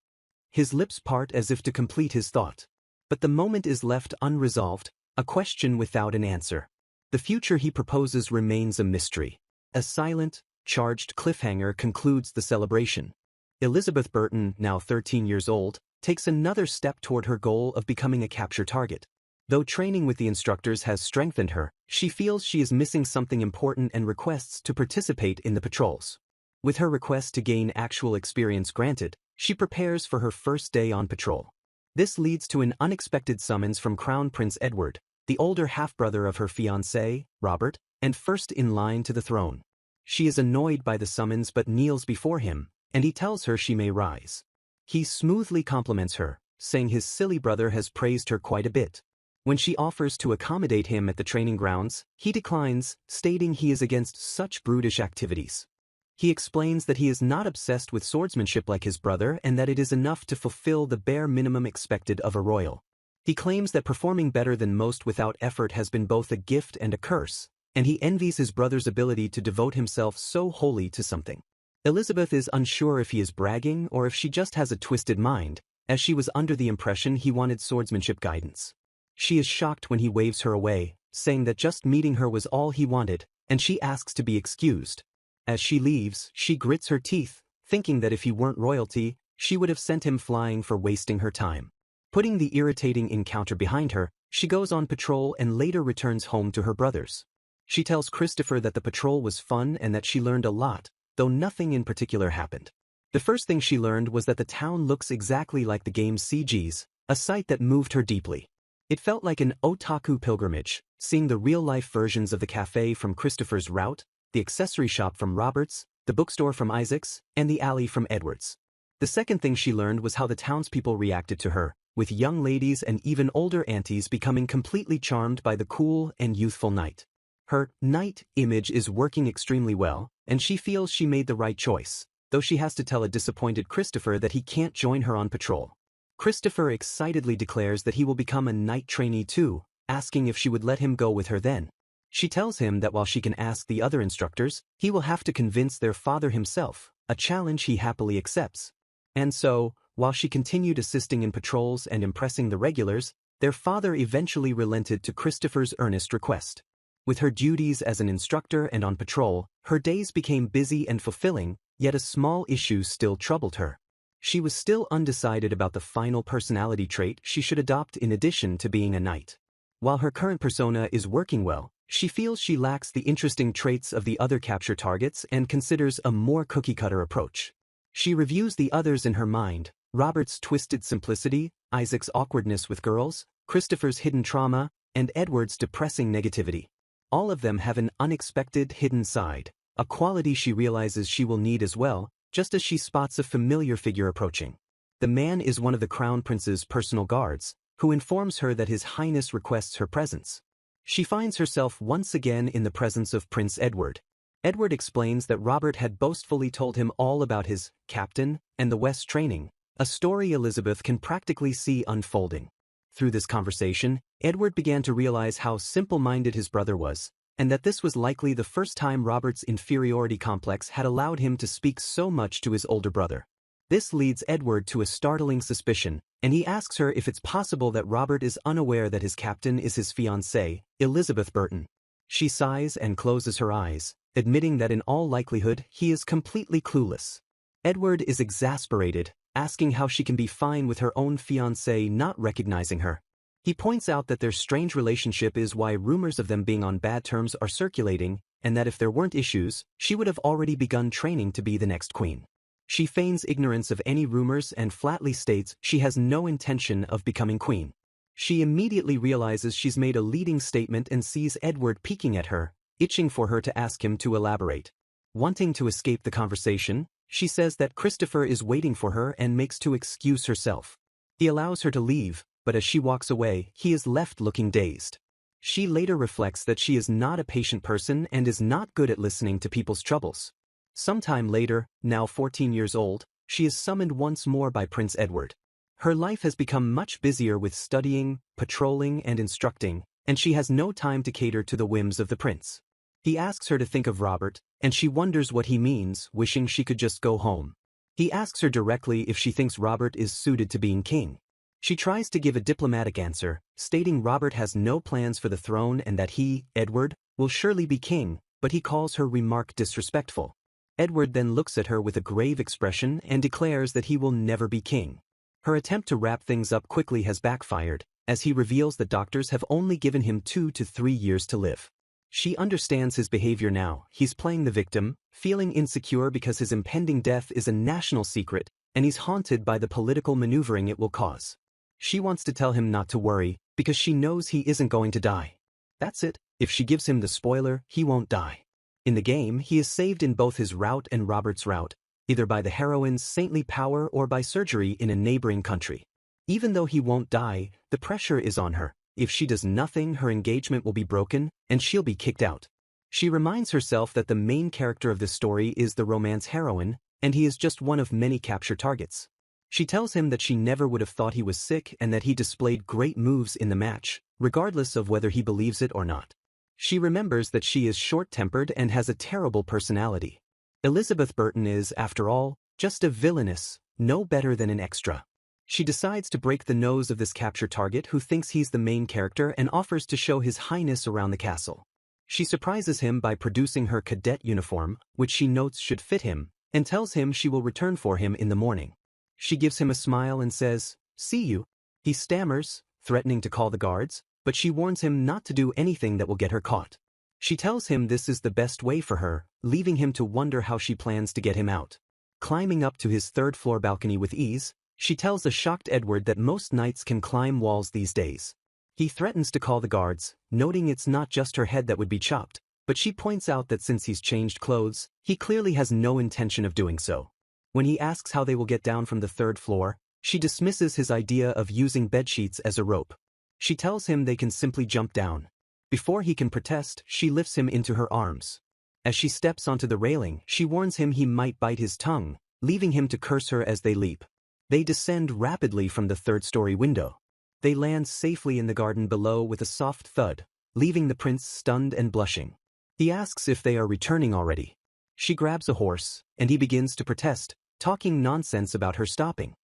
His lips part as if to complete his thought. But the moment is left unresolved, a question without an answer. The future he proposes remains a mystery. A silent, charged cliffhanger concludes the celebration. Elizabeth Burton, now 13 years old, takes another step toward her goal of becoming a capture target. Though training with the instructors has strengthened her, she feels she is missing something important and requests to participate in the patrols. With her request to gain actual experience granted, she prepares for her first day on patrol. This leads to an unexpected summons from Crown Prince Edward, the older half-brother of her fiancé, Robert, and first in line to the throne. She is annoyed by the summons but kneels before him, and he tells her she may rise. He smoothly compliments her, saying his silly brother has praised her quite a bit. When she offers to accommodate him at the training grounds, he declines, stating he is against such brutish activities. He explains that he is not obsessed with swordsmanship like his brother and that it is enough to fulfill the bare minimum expected of a royal. He claims that performing better than most without effort has been both a gift and a curse, and he envies his brother's ability to devote himself so wholly to something. Elizabeth is unsure if he is bragging or if she just has a twisted mind, as she was under the impression he wanted swordsmanship guidance. She is shocked when he waves her away, saying that just meeting her was all he wanted, and she asks to be excused. As she leaves, she grits her teeth, thinking that if he weren't royalty, she would have sent him flying for wasting her time. Putting the irritating encounter behind her, she goes on patrol and later returns home to her brothers. She tells Christopher that the patrol was fun and that she learned a lot, though nothing in particular happened. The first thing she learned was that the town looks exactly like the game's CGs, a sight that moved her deeply. It felt like an otaku pilgrimage, seeing the real-life versions of the cafe from Christopher's route, the accessory shop from Robert's, the bookstore from Isaac's, and the alley from Edward's. The second thing she learned was how the townspeople reacted to her, with young ladies and even older aunties becoming completely charmed by the cool and youthful knight. Her knight image is working extremely well, and she feels she made the right choice, though she has to tell a disappointed Christopher that he can't join her on patrol. Christopher excitedly declares that he will become a knight trainee too, asking if she would let him go with her then. She tells him that while she can ask the other instructors, he will have to convince their father himself, a challenge he happily accepts. And so, while she continued assisting in patrols and impressing the regulars, their father eventually relented to Christopher's earnest request. With her duties as an instructor and on patrol, her days became busy and fulfilling, yet a small issue still troubled her. She was still undecided about the final personality trait she should adopt in addition to being a knight. While her current persona is working well, she feels she lacks the interesting traits of the other capture targets and considers a more cookie-cutter approach. She reviews the others in her mind: Robert's twisted simplicity, Isaac's awkwardness with girls, Christopher's hidden trauma, and Edward's depressing negativity. All of them have an unexpected hidden side, a quality she realizes she will need as well, just as she spots a familiar figure approaching. The man is one of the Crown Prince's personal guards, who informs her that His Highness requests her presence. She finds herself once again in the presence of Prince Edward. Edward explains that Robert had boastfully told him all about his captain and the West training, a story Elizabeth can practically see unfolding. Through this conversation, Edward began to realize how simple-minded his brother was, and that this was likely the first time Robert's inferiority complex had allowed him to speak so much to his older brother. This leads Edward to a startling suspicion, and he asks her if it's possible that Robert is unaware that his captain is his fiancée, Elizabeth Burton. She sighs and closes her eyes, admitting that in all likelihood he is completely clueless. Edward is exasperated, asking how she can be fine with her own fiancé not recognizing her. He points out that their strange relationship is why rumors of them being on bad terms are circulating, and that if there weren't issues, she would have already begun training to be the next queen. She feigns ignorance of any rumors and flatly states she has no intention of becoming queen. She immediately realizes she's made a leading statement and sees Edward peeking at her, itching for her to ask him to elaborate. Wanting to escape the conversation, she says that Christopher is waiting for her and makes to excuse herself. He allows her to leave, but as she walks away, he is left looking dazed. She later reflects that she is not a patient person and is not good at listening to people's troubles. Sometime later, now 14 years old, she is summoned once more by Prince Edward. Her life has become much busier with studying, patrolling, and instructing, and she has no time to cater to the whims of the prince. He asks her to think of Robert, and she wonders what he means, wishing she could just go home. He asks her directly if she thinks Robert is suited to being king. She tries to give a diplomatic answer, stating Robert has no plans for the throne and that he, Edward, will surely be king, but he calls her remark disrespectful. Edward then looks at her with a grave expression and declares that he will never be king. Her attempt to wrap things up quickly has backfired, as he reveals that doctors have only given him 2 to 3 years to live. She understands his behavior now. He's playing the victim, feeling insecure because his impending death is a national secret, and he's haunted by the political maneuvering it will cause. She wants to tell him not to worry, because she knows he isn't going to die. That's it, if she gives him the spoiler, he won't die. In the game, he is saved in both his route and Robert's route, either by the heroine's saintly power or by surgery in a neighboring country. Even though he won't die, the pressure is on her, if she does nothing her engagement will be broken, and she'll be kicked out. She reminds herself that the main character of this story is the romance heroine, and he is just one of many capture targets. She tells him that she never would have thought he was sick and that he displayed great moves in the match, regardless of whether he believes it or not. She remembers that she is short-tempered and has a terrible personality. Elizabeth Burton is, after all, just a villainess, no better than an extra. She decides to break the nose of this capture target who thinks he's the main character and offers to show his highness around the castle. She surprises him by producing her cadet uniform, which she notes should fit him, and tells him she will return for him in the morning. She gives him a smile and says, "See you." He stammers, threatening to call the guards, but she warns him not to do anything that will get her caught. She tells him this is the best way for her, leaving him to wonder how she plans to get him out. Climbing up to his third-floor balcony with ease, she tells a shocked Edward that most knights can climb walls these days. He threatens to call the guards, noting it's not just her head that would be chopped, but she points out that since he's changed clothes, he clearly has no intention of doing so. When he asks how they will get down from the third floor, she dismisses his idea of using bedsheets as a rope. She tells him they can simply jump down. Before he can protest, she lifts him into her arms. As she steps onto the railing, she warns him he might bite his tongue, leaving him to curse her as they leap. They descend rapidly from the third-story window. They land safely in the garden below with a soft thud, leaving the prince stunned and blushing. He asks if they are returning already. She grabs a horse, and he begins to protest, talking nonsense about her stopping.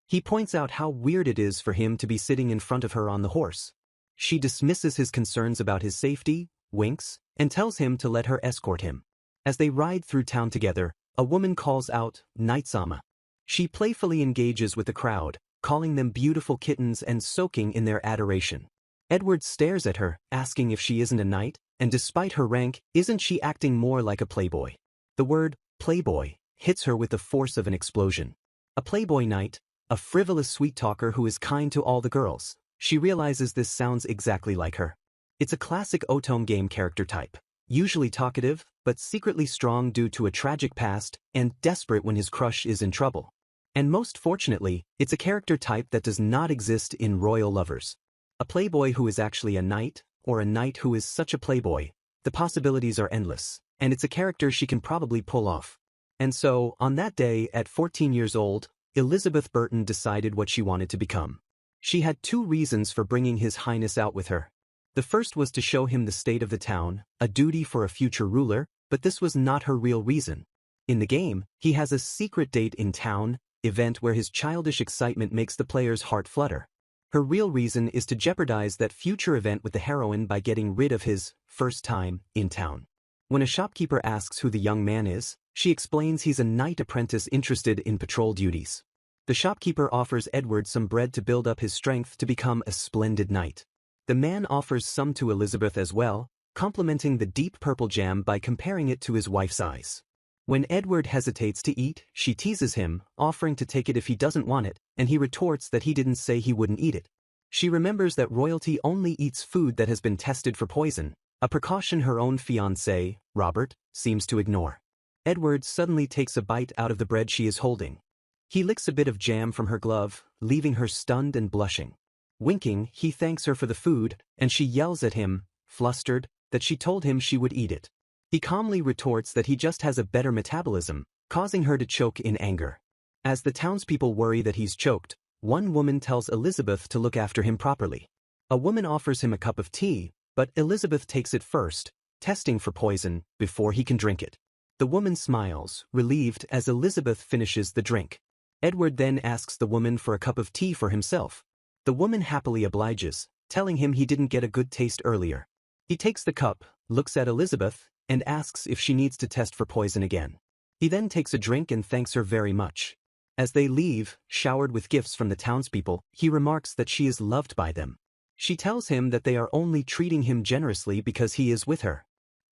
He points out how weird it is for him to be sitting in front of her on the horse. She dismisses his concerns about his safety, winks, and tells him to let her escort him. As they ride through town together, a woman calls out, "Knight-sama." She playfully engages with the crowd, calling them beautiful kittens and soaking in their adoration. Edward stares at her, asking if she isn't a knight, and despite her rank, isn't she acting more like a playboy? The word, playboy, hits her with the force of an explosion. A playboy knight, a frivolous sweet-talker who is kind to all the girls. She realizes this sounds exactly like her. It's a classic Otome game character type, usually talkative, but secretly strong due to a tragic past, and desperate when his crush is in trouble. And most fortunately, it's a character type that does not exist in royal lovers. A playboy who is actually a knight, or a knight who is such a playboy. The possibilities are endless, and it's a character she can probably pull off. And so, on that day, at 14 years old, Elizabeth Burton decided what she wanted to become. She had two reasons for bringing His Highness out with her. The first was to show him the state of the town, a duty for a future ruler, but this was not her real reason. In the game, he has a secret date in town, event where his childish excitement makes the player's heart flutter. Her real reason is to jeopardize that future event with the heroine by getting rid of his first time in town. When a shopkeeper asks who the young man is, she explains he's a knight apprentice interested in patrol duties. The shopkeeper offers Edward some bread to build up his strength to become a splendid knight. The man offers some to Elizabeth as well, complimenting the deep purple jam by comparing it to his wife's eyes. When Edward hesitates to eat, she teases him, offering to take it if he doesn't want it, and he retorts that he didn't say he wouldn't eat it. She remembers that royalty only eats food that has been tested for poison, a precaution her own fiancé, Robert, seems to ignore. Edward suddenly takes a bite out of the bread she is holding. He licks a bit of jam from her glove, leaving her stunned and blushing. Winking, he thanks her for the food, and she yells at him, flustered, that she told him she would eat it. He calmly retorts that he just has a better metabolism, causing her to choke in anger. As the townspeople worry that he's choked, one woman tells Elizabeth to look after him properly. A woman offers him a cup of tea, but Elizabeth takes it first, testing for poison, before he can drink it. The woman smiles, relieved as Elizabeth finishes the drink. Edward then asks the woman for a cup of tea for himself. The woman happily obliges, telling him he didn't get a good taste earlier. He takes the cup, looks at Elizabeth, and asks if she needs to test for poison again. He then takes a drink and thanks her very much. As they leave, showered with gifts from the townspeople, he remarks that she is loved by them. She tells him that they are only treating him generously because he is with her.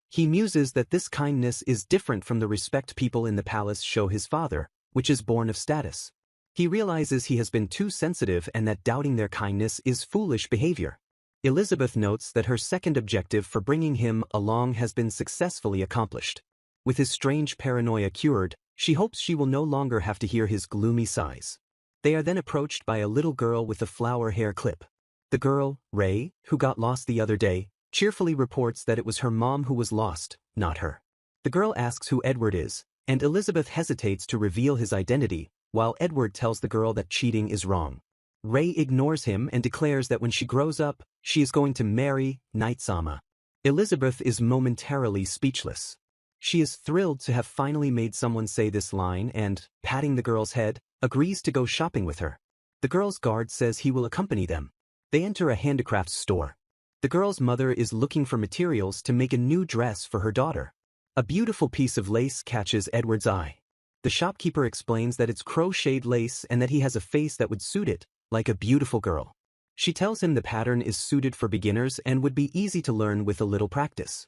He muses that this kindness is different from the respect people in the palace show his father, which is born of status. He realizes he has been too sensitive and that doubting their kindness is foolish behavior. Elizabeth notes that her second objective for bringing him along has been successfully accomplished. With his strange paranoia cured, she hopes she will no longer have to hear his gloomy sighs. They are then approached by a little girl with a flower hair clip. The girl, Ray, who got lost the other day, cheerfully reports that it was her mom who was lost, not her. The girl asks who Edward is, and Elizabeth hesitates to reveal his identity, while Edward tells the girl that cheating is wrong. Ray ignores him and declares that when she grows up, she is going to marry Night-sama. Elizabeth is momentarily speechless. She is thrilled to have finally made someone say this line and, patting the girl's head, agrees to go shopping with her. The girl's guard says he will accompany them. They enter a handicrafts store. The girl's mother is looking for materials to make a new dress for her daughter. A beautiful piece of lace catches Edward's eye. The shopkeeper explains that it's crocheted lace and that he has a face that would suit it, like a beautiful girl. She tells him the pattern is suited for beginners and would be easy to learn with a little practice.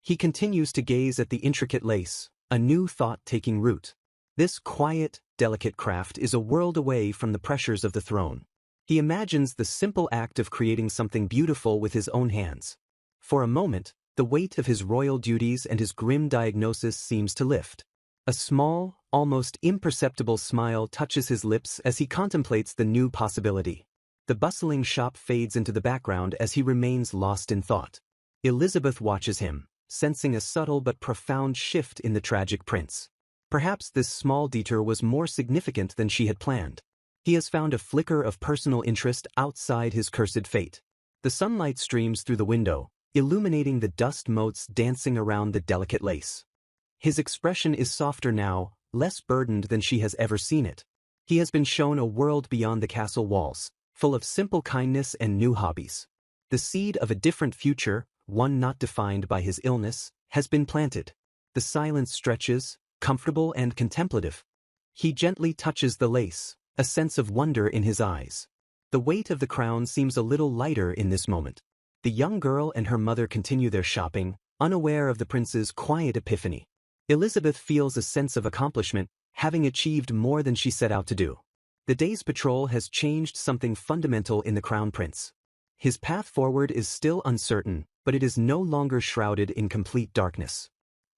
He continues to gaze at the intricate lace, a new thought taking root. This quiet, delicate craft is a world away from the pressures of the throne. He imagines the simple act of creating something beautiful with his own hands. For a moment, the weight of his royal duties and his grim diagnosis seems to lift. A small, almost imperceptible smile touches his lips as he contemplates the new possibility. The bustling shop fades into the background as he remains lost in thought. Elizabeth watches him, sensing a subtle but profound shift in the tragic prince. Perhaps this small detour was more significant than she had planned. He has found a flicker of personal interest outside his cursed fate. The sunlight streams through the window, illuminating the dust motes dancing around the delicate lace. His expression is softer now, less burdened than she has ever seen it. He has been shown a world beyond the castle walls, full of simple kindness and new hobbies. The seed of a different future, one not defined by his illness, has been planted. The silence stretches, comfortable and contemplative. He gently touches the lace, a sense of wonder in his eyes. The weight of the crown seems a little lighter in this moment. The young girl and her mother continue their shopping, unaware of the prince's quiet epiphany. Elizabeth feels a sense of accomplishment, having achieved more than she set out to do. The day's patrol has changed something fundamental in the Crown Prince. His path forward is still uncertain, but it is no longer shrouded in complete darkness.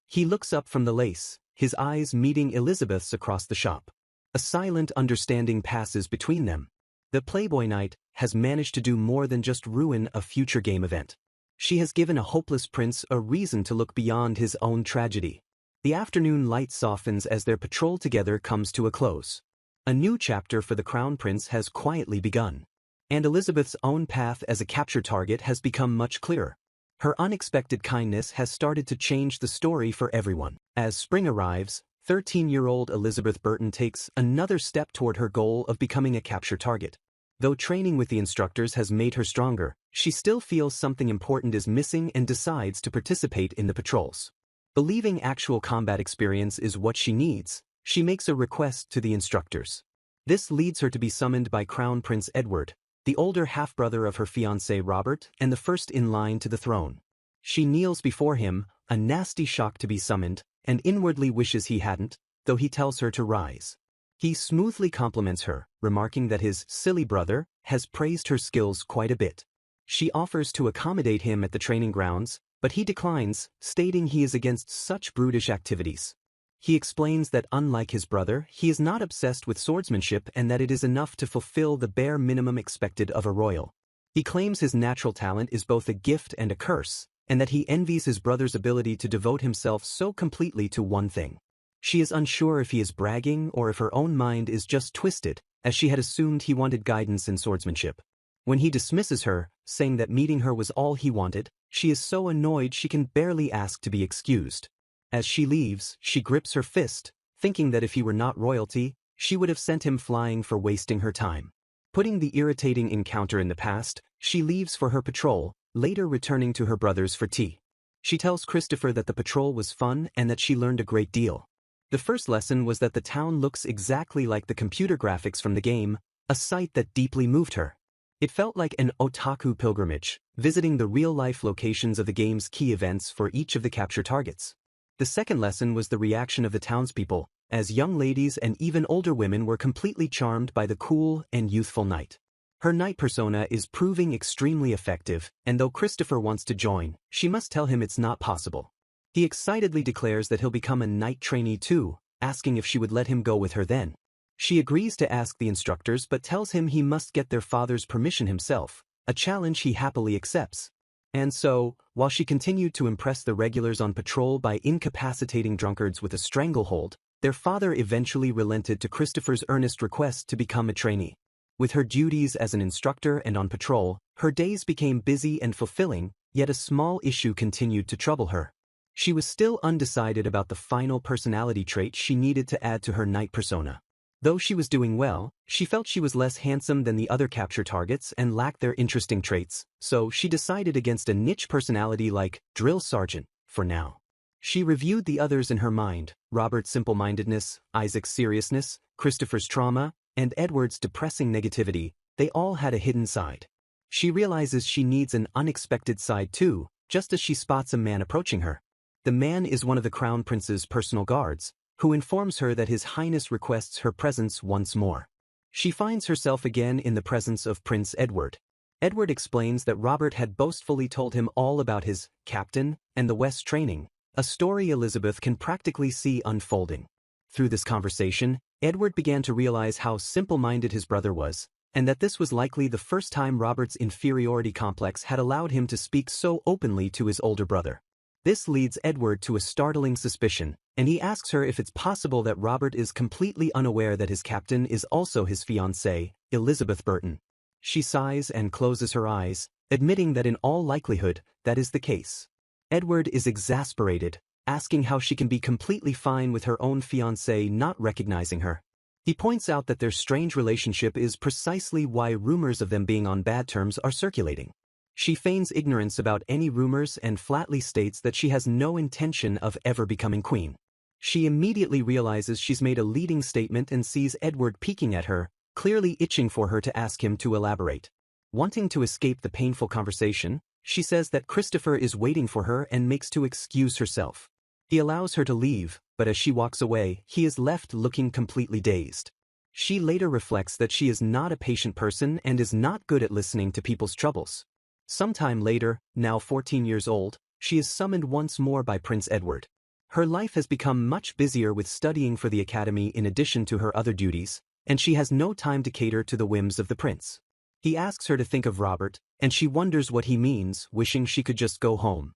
He looks up from the lace, his eyes meeting Elizabeth's across the shop. A silent understanding passes between them. The Playboy Knight has managed to do more than just ruin a future game event. She has given a hopeless prince a reason to look beyond his own tragedy. The afternoon light softens as their patrol together comes to a close. A new chapter for the Crown Prince has quietly begun. And Elizabeth's own path as a capture target has become much clearer. Her unexpected kindness has started to change the story for everyone. As spring arrives, 13-year-old Elizabeth Burton takes another step toward her goal of becoming a capture target. Though training with the instructors has made her stronger, she still feels something important is missing and decides to participate in the patrols. Believing actual combat experience is what she needs, she makes a request to the instructors. This leads her to be summoned by Crown Prince Edward, the older half-brother of her fiancé Robert and the first in line to the throne. She kneels before him, a nasty shock to be summoned, and inwardly wishes he hadn't, though he tells her to rise. He smoothly compliments her, remarking that his silly brother has praised her skills quite a bit. She offers to accommodate him at the training grounds, but he declines, stating he is against such brutish activities. He explains that unlike his brother, he is not obsessed with swordsmanship and that it is enough to fulfill the bare minimum expected of a royal. He claims his natural talent is both a gift and a curse, and that he envies his brother's ability to devote himself so completely to one thing. She is unsure if he is bragging or if her own mind is just twisted, as she had assumed he wanted guidance in swordsmanship. When he dismisses her, saying that meeting her was all he wanted, she is so annoyed she can barely ask to be excused. As she leaves, she grips her fist, thinking that if he were not royalty, she would have sent him flying for wasting her time. Putting the irritating encounter in the past, she leaves for her patrol, later returning to her brothers for tea. She tells Christopher that the patrol was fun and that she learned a great deal. The first lesson was that the town looks exactly like the computer graphics from the game, a sight that deeply moved her. It felt like an otaku pilgrimage, visiting the real-life locations of the game's key events for each of the capture targets. The second lesson was the reaction of the townspeople, as young ladies and even older women were completely charmed by the cool and youthful knight. Her knight persona is proving extremely effective, and though Christopher wants to join, she must tell him it's not possible. He excitedly declares that he'll become a knight trainee too, asking if she would let him go with her then. She agrees to ask the instructors but tells him he must get their father's permission himself, a challenge he happily accepts. And so, while she continued to impress the regulars on patrol by incapacitating drunkards with a stranglehold, their father eventually relented to Christopher's earnest request to become a trainee. With her duties as an instructor and on patrol, her days became busy and fulfilling, yet a small issue continued to trouble her. She was still undecided about the final personality trait she needed to add to her knight persona. Though she was doing well, she felt she was less handsome than the other capture targets and lacked their interesting traits, so she decided against a niche personality like Drill Sergeant, for now. She reviewed the others in her mind: Robert's simple-mindedness, Isaac's seriousness, Christopher's trauma, and Edward's depressing negativity. They all had a hidden side. She realizes she needs an unexpected side too, just as she spots a man approaching her. The man is one of the Crown Prince's personal guards, who informs her that His Highness requests her presence once more. She finds herself again in the presence of Prince Edward. Edward explains that Robert had boastfully told him all about his captain and the West training, a story Elizabeth can practically see unfolding. Through this conversation, Edward began to realize how simple-minded his brother was, and that this was likely the first time Robert's inferiority complex had allowed him to speak so openly to his older brother. This leads Edward to a startling suspicion, and he asks her if it's possible that Robert is completely unaware that his captain is also his fiancée, Elizabeth Burton. She sighs and closes her eyes, admitting that in all likelihood, that is the case. Edward is exasperated, asking how she can be completely fine with her own fiancé not recognizing her. He points out that their strange relationship is precisely why rumors of them being on bad terms are circulating. She feigns ignorance about any rumors and flatly states that she has no intention of ever becoming queen. She immediately realizes she's made a leading statement and sees Edward peeking at her, clearly itching for her to ask him to elaborate. Wanting to escape the painful conversation, she says that Christopher is waiting for her and makes to excuse herself. He allows her to leave, but as she walks away, he is left looking completely dazed. She later reflects that she is not a patient person and is not good at listening to people's troubles. Sometime later, now 14 years old, she is summoned once more by Prince Edward. Her life has become much busier with studying for the academy in addition to her other duties, and she has no time to cater to the whims of the prince. He asks her to think of Robert, and she wonders what he means, wishing she could just go home.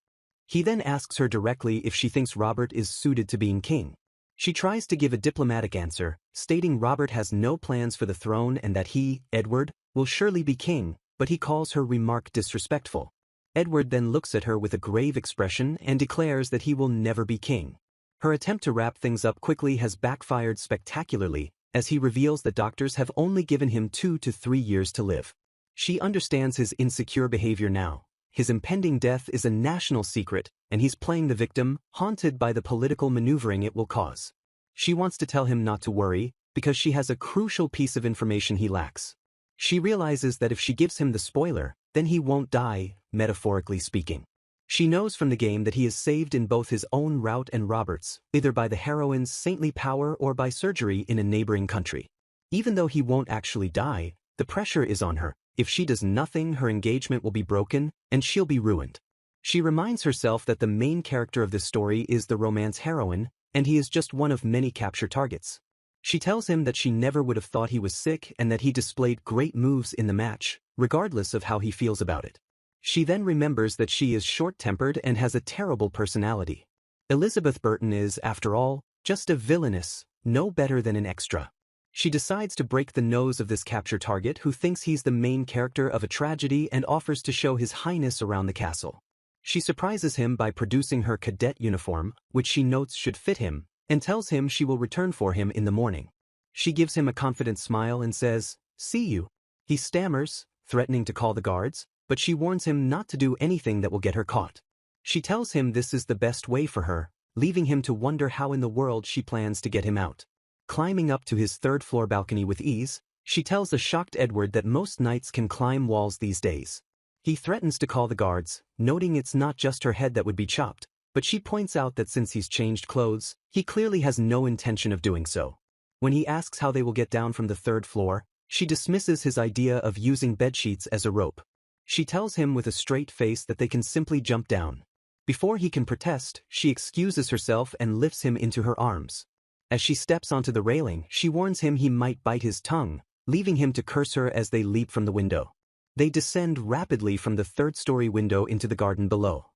He then asks her directly if she thinks Robert is suited to being king. She tries to give a diplomatic answer, stating Robert has no plans for the throne and that he, Edward, will surely be king, but he calls her remark disrespectful. Edward then looks at her with a grave expression and declares that he will never be king. Her attempt to wrap things up quickly has backfired spectacularly, as he reveals that doctors have only given him 2 to 3 years to live. She understands his insecure behavior now. His impending death is a national secret, and he's playing the victim, haunted by the political maneuvering it will cause. She wants to tell him not to worry, because she has a crucial piece of information he lacks. She realizes that if she gives him the spoiler, then he won't die, metaphorically speaking. She knows from the game that he is saved in both his own route and Robert's, either by the heroine's saintly power or by surgery in a neighboring country. Even though he won't actually die, the pressure is on her. If she does nothing, her engagement will be broken, and she'll be ruined. She reminds herself that the main character of this story is the romance heroine, and he is just one of many capture targets. She tells him that she never would have thought he was sick and that he displayed great moves in the match, regardless of how he feels about it. She then remembers that she is short-tempered and has a terrible personality. Elizabeth Burton is, after all, just a villainess, no better than an extra. She decides to break the nose of this capture target who thinks he's the main character of a tragedy and offers to show His Highness around the castle. She surprises him by producing her cadet uniform, which she notes should fit him, and tells him she will return for him in the morning. She gives him a confident smile and says, "See you." He stammers, threatening to call the guards, but she warns him not to do anything that will get her caught. She tells him this is the best way for her, leaving him to wonder how in the world she plans to get him out. Climbing up to his third-floor balcony with ease, she tells the shocked Edward that most knights can climb walls these days. He threatens to call the guards, noting it's not just her head that would be chopped, but she points out that since he's changed clothes, he clearly has no intention of doing so. When he asks how they will get down from the third floor, she dismisses his idea of using bedsheets as a rope. She tells him with a straight face that they can simply jump down. Before he can protest, she excuses herself and lifts him into her arms. As she steps onto the railing, she warns him he might bite his tongue, leaving him to curse her as they leap from the window. They descend rapidly from the third-story window into the garden below.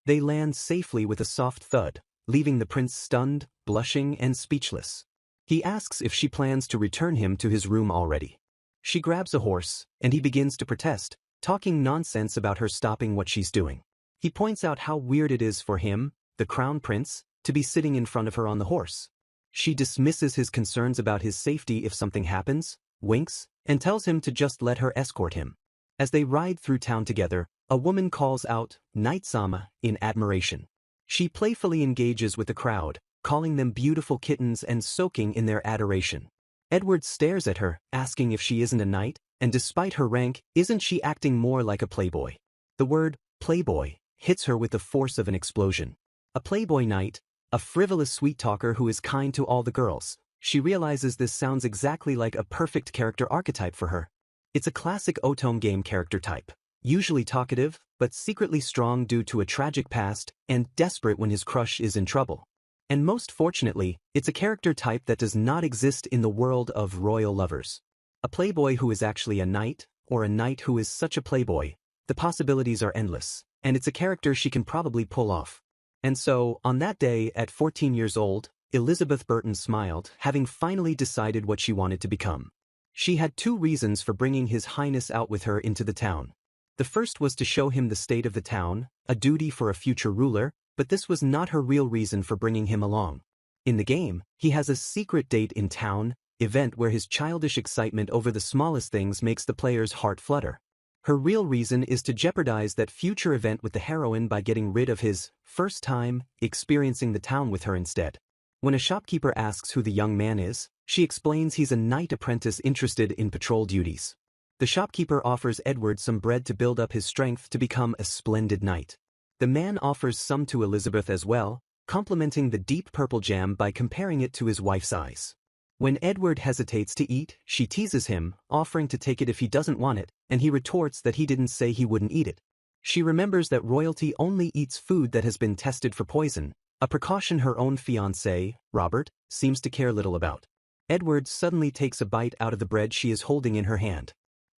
They land safely with a soft thud, leaving the prince stunned, blushing, and speechless. He asks if she plans to return him to his room already. She grabs a horse, and he begins to protest, talking nonsense about her stopping what she's doing. He points out how weird it is for him, the crown prince, to be sitting in front of her on the horse. She dismisses his concerns about his safety if something happens, winks, and tells him to just let her escort him. As they ride through town together, a woman calls out, "Knight-sama," in admiration. She playfully engages with the crowd, calling them beautiful kittens and soaking in their adoration. Edward stares at her, asking if she isn't a knight, and despite her rank, isn't she acting more like a playboy? The word, playboy, hits her with the force of an explosion. A playboy knight, a frivolous sweet-talker who is kind to all the girls. She realizes this sounds exactly like a perfect character archetype for her. It's a classic otome game character type, usually talkative, but secretly strong due to a tragic past, and desperate when his crush is in trouble. And most fortunately, it's a character type that does not exist in the world of royal lovers. A playboy who is actually a knight, or a knight who is such a playboy. The possibilities are endless, and it's a character she can probably pull off. And so, on that day, at 14 years old, Elizabeth Burton smiled, having finally decided what she wanted to become. She had two reasons for bringing His Highness out with her into the town. The first was to show him the state of the town, a duty for a future ruler, but this was not her real reason for bringing him along. In the game, he has a secret date in town, event where his childish excitement over the smallest things makes the player's heart flutter. Her real reason is to jeopardize that future event with the heroine by getting rid of his first time experiencing the town with her instead. When a shopkeeper asks who the young man is, she explains he's a knight apprentice interested in patrol duties. The shopkeeper offers Edward some bread to build up his strength to become a splendid knight. The man offers some to Elizabeth as well, complimenting the deep purple jam by comparing it to his wife's eyes. When Edward hesitates to eat, she teases him, offering to take it if he doesn't want it, and he retorts that he didn't say he wouldn't eat it. She remembers that royalty only eats food that has been tested for poison, a precaution her own fiancé, Robert, seems to care little about. Edward suddenly takes a bite out of the bread she is holding in her hand.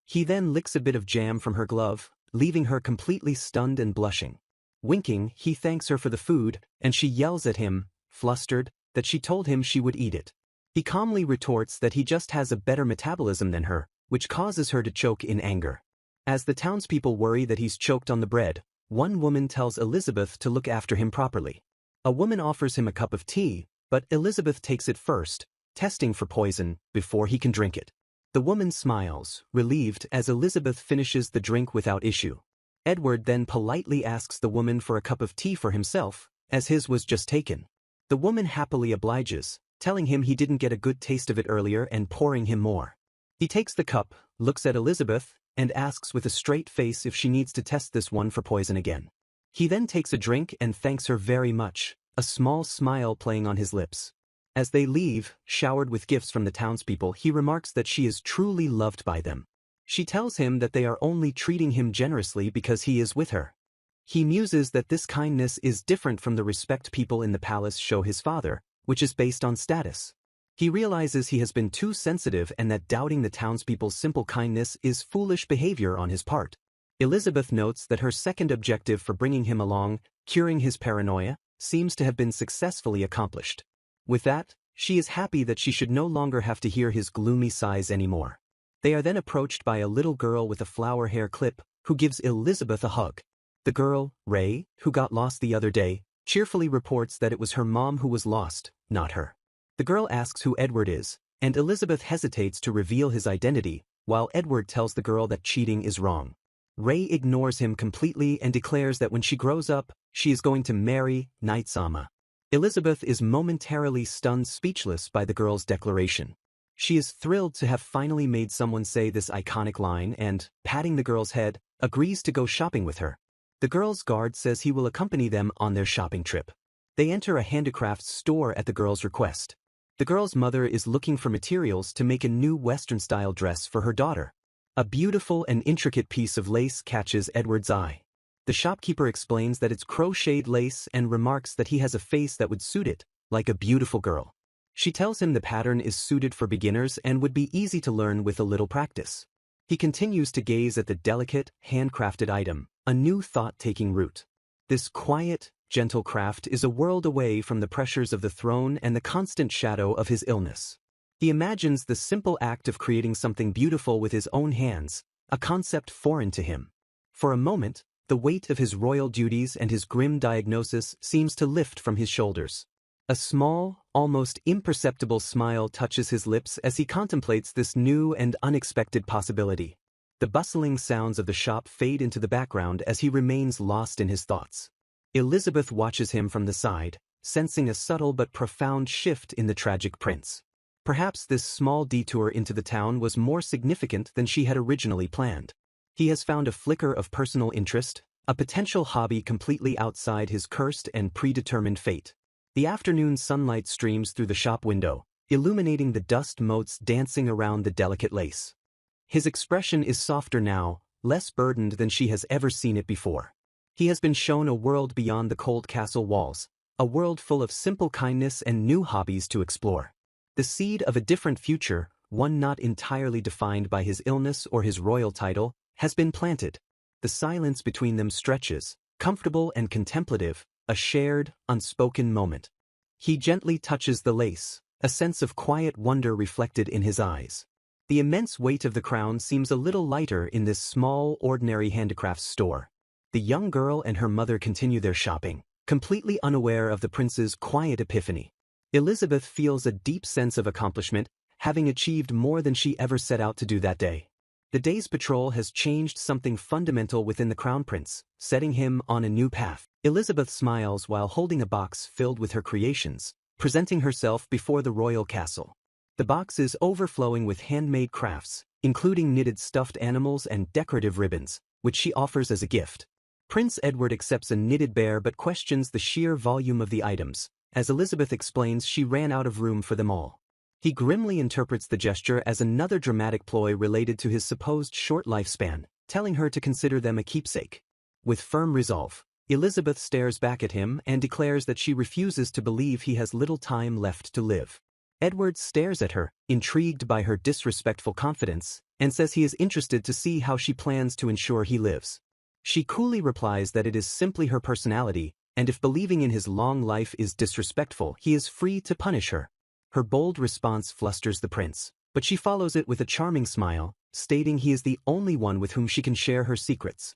He then licks a bit of jam from her glove, leaving her completely stunned and blushing. Winking, he thanks her for the food, and she yells at him, flustered, that she told him she would eat it. He calmly retorts that he just has a better metabolism than her, which causes her to choke in anger. As the townspeople worry that he's choked on the bread, one woman tells Elizabeth to look after him properly. A woman offers him a cup of tea, but Elizabeth takes it first, testing for poison, before he can drink it. The woman smiles, relieved, as Elizabeth finishes the drink without issue. Edward then politely asks the woman for a cup of tea for himself, as his was just taken. The woman happily obliges, telling him he didn't get a good taste of it earlier and pouring him more. He takes the cup, looks at Elizabeth, and asks with a straight face if she needs to test this one for poison again. He then takes a drink and thanks her very much, a small smile playing on his lips. As they leave, showered with gifts from the townspeople, he remarks that she is truly loved by them. She tells him that they are only treating him generously because he is with her. He muses that this kindness is different from the respect people in the palace show his father, which is based on status. He realizes he has been too sensitive and that doubting the townspeople's simple kindness is foolish behavior on his part. Elizabeth notes that her second objective for bringing him along, curing his paranoia, seems to have been successfully accomplished. With that, she is happy that she should no longer have to hear his gloomy sighs anymore. They are then approached by a little girl with a flower hair clip, who gives Elizabeth a hug. The girl, Ray, who got lost the other day, cheerfully reports that it was her mom who was lost, not her. The girl asks who Edward is, and Elizabeth hesitates to reveal his identity, while Edward tells the girl that cheating is wrong. Ray ignores him completely and declares that when she grows up, she is going to marry Knight-sama. Elizabeth is momentarily stunned speechless by the girl's declaration. She is thrilled to have finally made someone say this iconic line and, patting the girl's head, agrees to go shopping with her. The girl's guard says he will accompany them on their shopping trip. They enter a handicrafts store at the girl's request. The girl's mother is looking for materials to make a new Western-style dress for her daughter. A beautiful and intricate piece of lace catches Edward's eye. The shopkeeper explains that it's crocheted lace and remarks that he has a face that would suit it, like a beautiful girl. She tells him the pattern is suited for beginners and would be easy to learn with a little practice. He continues to gaze at the delicate, handcrafted item, a new thought taking root. This quiet, gentle craft is a world away from the pressures of the throne and the constant shadow of his illness. He imagines the simple act of creating something beautiful with his own hands, a concept foreign to him. For a moment, the weight of his royal duties and his grim diagnosis seems to lift from his shoulders. A small, almost imperceptible smile touches his lips as he contemplates this new and unexpected possibility. The bustling sounds of the shop fade into the background as he remains lost in his thoughts. Elizabeth watches him from the side, sensing a subtle but profound shift in the tragic prince. Perhaps this small detour into the town was more significant than she had originally planned. He has found a flicker of personal interest, a potential hobby completely outside his cursed and predetermined fate. The afternoon sunlight streams through the shop window, illuminating the dust motes dancing around the delicate lace. His expression is softer now, less burdened than she has ever seen it before. He has been shown a world beyond the cold castle walls, a world full of simple kindness and new hobbies to explore. The seed of a different future, one not entirely defined by his illness or his royal title, has been planted. The silence between them stretches, comfortable and contemplative, a shared, unspoken moment. He gently touches the lace, a sense of quiet wonder reflected in his eyes. The immense weight of the crown seems a little lighter in this small, ordinary handicrafts store. The young girl and her mother continue their shopping, completely unaware of the prince's quiet epiphany. Elizabeth feels a deep sense of accomplishment, having achieved more than she ever set out to do that day. The day's patrol has changed something fundamental within the crown prince, setting him on a new path. Elizabeth smiles while holding a box filled with her creations, presenting herself before the royal castle. The box is overflowing with handmade crafts, including knitted stuffed animals and decorative ribbons, which she offers as a gift. Prince Edward accepts a knitted bear but questions the sheer volume of the items. As Elizabeth explains, she ran out of room for them all. He grimly interprets the gesture as another dramatic ploy related to his supposed short lifespan, telling her to consider them a keepsake. With firm resolve, Elizabeth stares back at him and declares that she refuses to believe he has little time left to live. Edward stares at her, intrigued by her disrespectful confidence, and says he is interested to see how she plans to ensure he lives. She coolly replies that it is simply her personality, and if believing in his long life is disrespectful, he is free to punish her. Her bold response flusters the prince, but she follows it with a charming smile, stating he is the only one with whom she can share her secrets.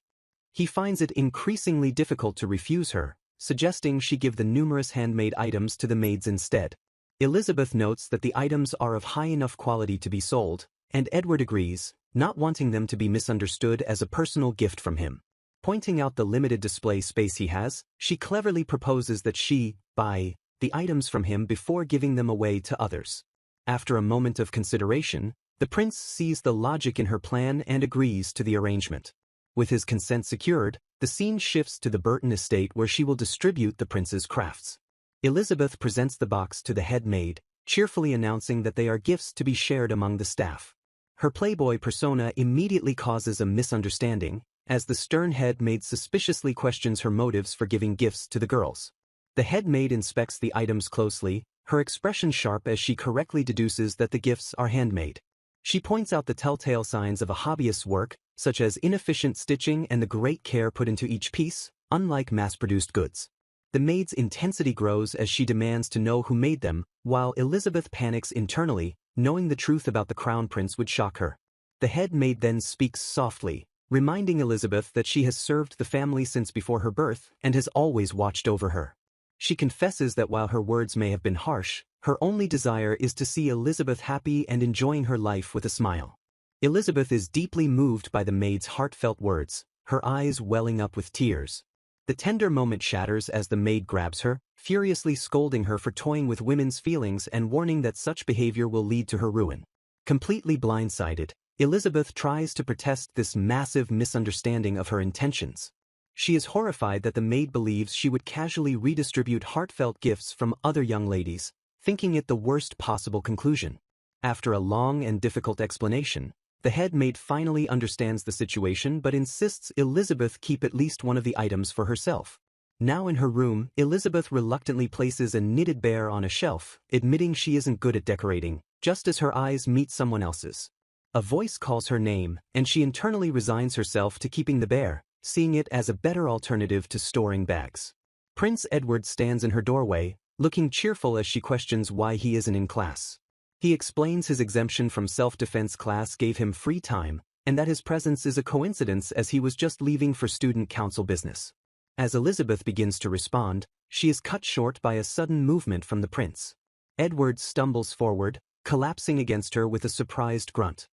He finds it increasingly difficult to refuse her, suggesting she give the numerous handmade items to the maids instead. Elizabeth notes that the items are of high enough quality to be sold, and Edward agrees, not wanting them to be misunderstood as a personal gift from him. Pointing out the limited display space he has, she cleverly proposes that she buy the items from him before giving them away to others. After a moment of consideration, the prince sees the logic in her plan and agrees to the arrangement. With his consent secured, the scene shifts to the Burton estate where she will distribute the prince's crafts. Elizabeth presents the box to the head maid, cheerfully announcing that they are gifts to be shared among the staff. Her playboy persona immediately causes a misunderstanding, as the stern head maid suspiciously questions her motives for giving gifts to the girls. The head maid inspects the items closely, her expression sharp as she correctly deduces that the gifts are handmade. She points out the telltale signs of a hobbyist's work, such as inefficient stitching and the great care put into each piece, unlike mass-produced goods. The maid's intensity grows as she demands to know who made them, while Elizabeth panics internally, knowing the truth about the crown prince would shock her. The head maid then speaks softly, reminding Elizabeth that she has served the family since before her birth and has always watched over her. She confesses that while her words may have been harsh, her only desire is to see Elizabeth happy and enjoying her life with a smile. Elizabeth is deeply moved by the maid's heartfelt words, her eyes welling up with tears. The tender moment shatters as the maid grabs her, furiously scolding her for toying with women's feelings and warning that such behavior will lead to her ruin. Completely blindsided, Elizabeth tries to protest this massive misunderstanding of her intentions. She is horrified that the maid believes she would casually redistribute heartfelt gifts from other young ladies, thinking it the worst possible conclusion. After a long and difficult explanation, the head maid finally understands the situation but insists Elizabeth keep at least one of the items for herself. Now in her room, Elizabeth reluctantly places a knitted bear on a shelf, admitting she isn't good at decorating, just as her eyes meet someone else's. A voice calls her name, and she internally resigns herself to keeping the bear, seeing it as a better alternative to storing bags. Prince Edward stands in her doorway, looking cheerful as she questions why he isn't in class. He explains his exemption from self-defense class gave him free time, and that his presence is a coincidence as he was just leaving for student council business. As Elizabeth begins to respond, she is cut short by a sudden movement from the prince. Edward stumbles forward, collapsing against her with a surprised grunt.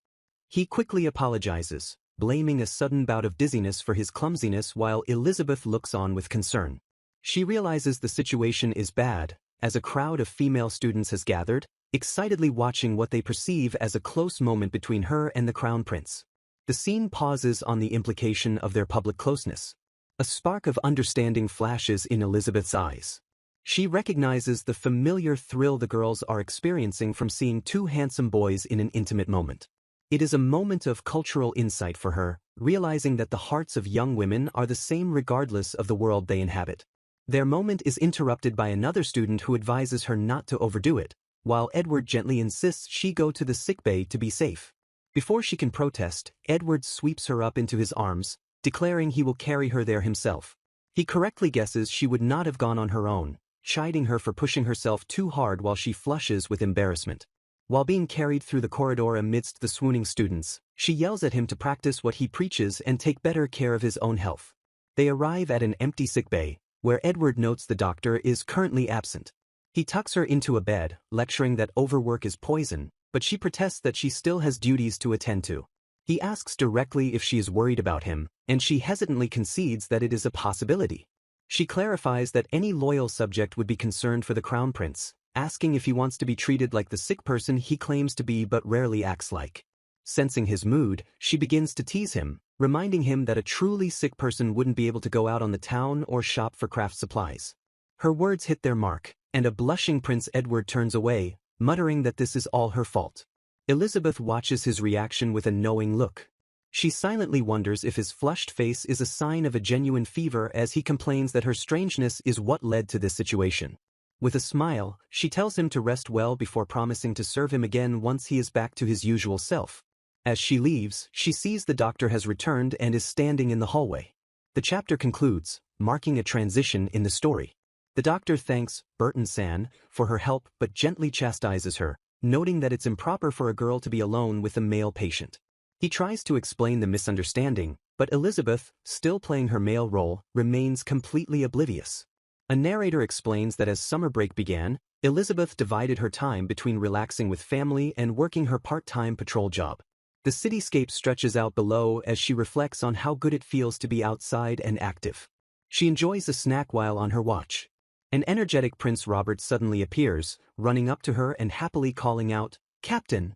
He quickly apologizes, blaming a sudden bout of dizziness for his clumsiness while Elizabeth looks on with concern. She realizes the situation is bad, as a crowd of female students has gathered, excitedly watching what they perceive as a close moment between her and the crown prince. The scene pauses on the implication of their public closeness. A spark of understanding flashes in Elizabeth's eyes. She recognizes the familiar thrill the girls are experiencing from seeing two handsome boys in an intimate moment. It is a moment of cultural insight for her, realizing that the hearts of young women are the same regardless of the world they inhabit. Their moment is interrupted by another student who advises her not to overdo it, while Edward gently insists she go to the sickbay to be safe. Before she can protest, Edward sweeps her up into his arms, declaring he will carry her there himself. He correctly guesses she would not have gone on her own, chiding her for pushing herself too hard while she flushes with embarrassment. While being carried through the corridor amidst the swooning students, she yells at him to practice what he preaches and take better care of his own health. They arrive at an empty sickbay, where Edward notes the doctor is currently absent. He tucks her into a bed, lecturing that overwork is poison, but she protests that she still has duties to attend to. He asks directly if she is worried about him, and she hesitantly concedes that it is a possibility. She clarifies that any loyal subject would be concerned for the crown prince, asking if he wants to be treated like the sick person he claims to be but rarely acts like. Sensing his mood, she begins to tease him, reminding him that a truly sick person wouldn't be able to go out on the town or shop for craft supplies. Her words hit their mark, and a blushing Prince Edward turns away, muttering that this is all her fault. Elizabeth watches his reaction with a knowing look. She silently wonders if his flushed face is a sign of a genuine fever as he complains that her strangeness is what led to this situation. With a smile, she tells him to rest well before promising to serve him again once he is back to his usual self. As she leaves, she sees the doctor has returned and is standing in the hallway. The chapter concludes, marking a transition in the story. The doctor thanks Burton-san for her help but gently chastises her, noting that it's improper for a girl to be alone with a male patient. He tries to explain the misunderstanding, but Elizabeth, still playing her male role, remains completely oblivious. A narrator explains that as summer break began, Elizabeth divided her time between relaxing with family and working her part-time patrol job. The cityscape stretches out below as she reflects on how good it feels to be outside and active. She enjoys a snack while on her watch. An energetic Prince Robert suddenly appears, running up to her and happily calling out, "Captain!"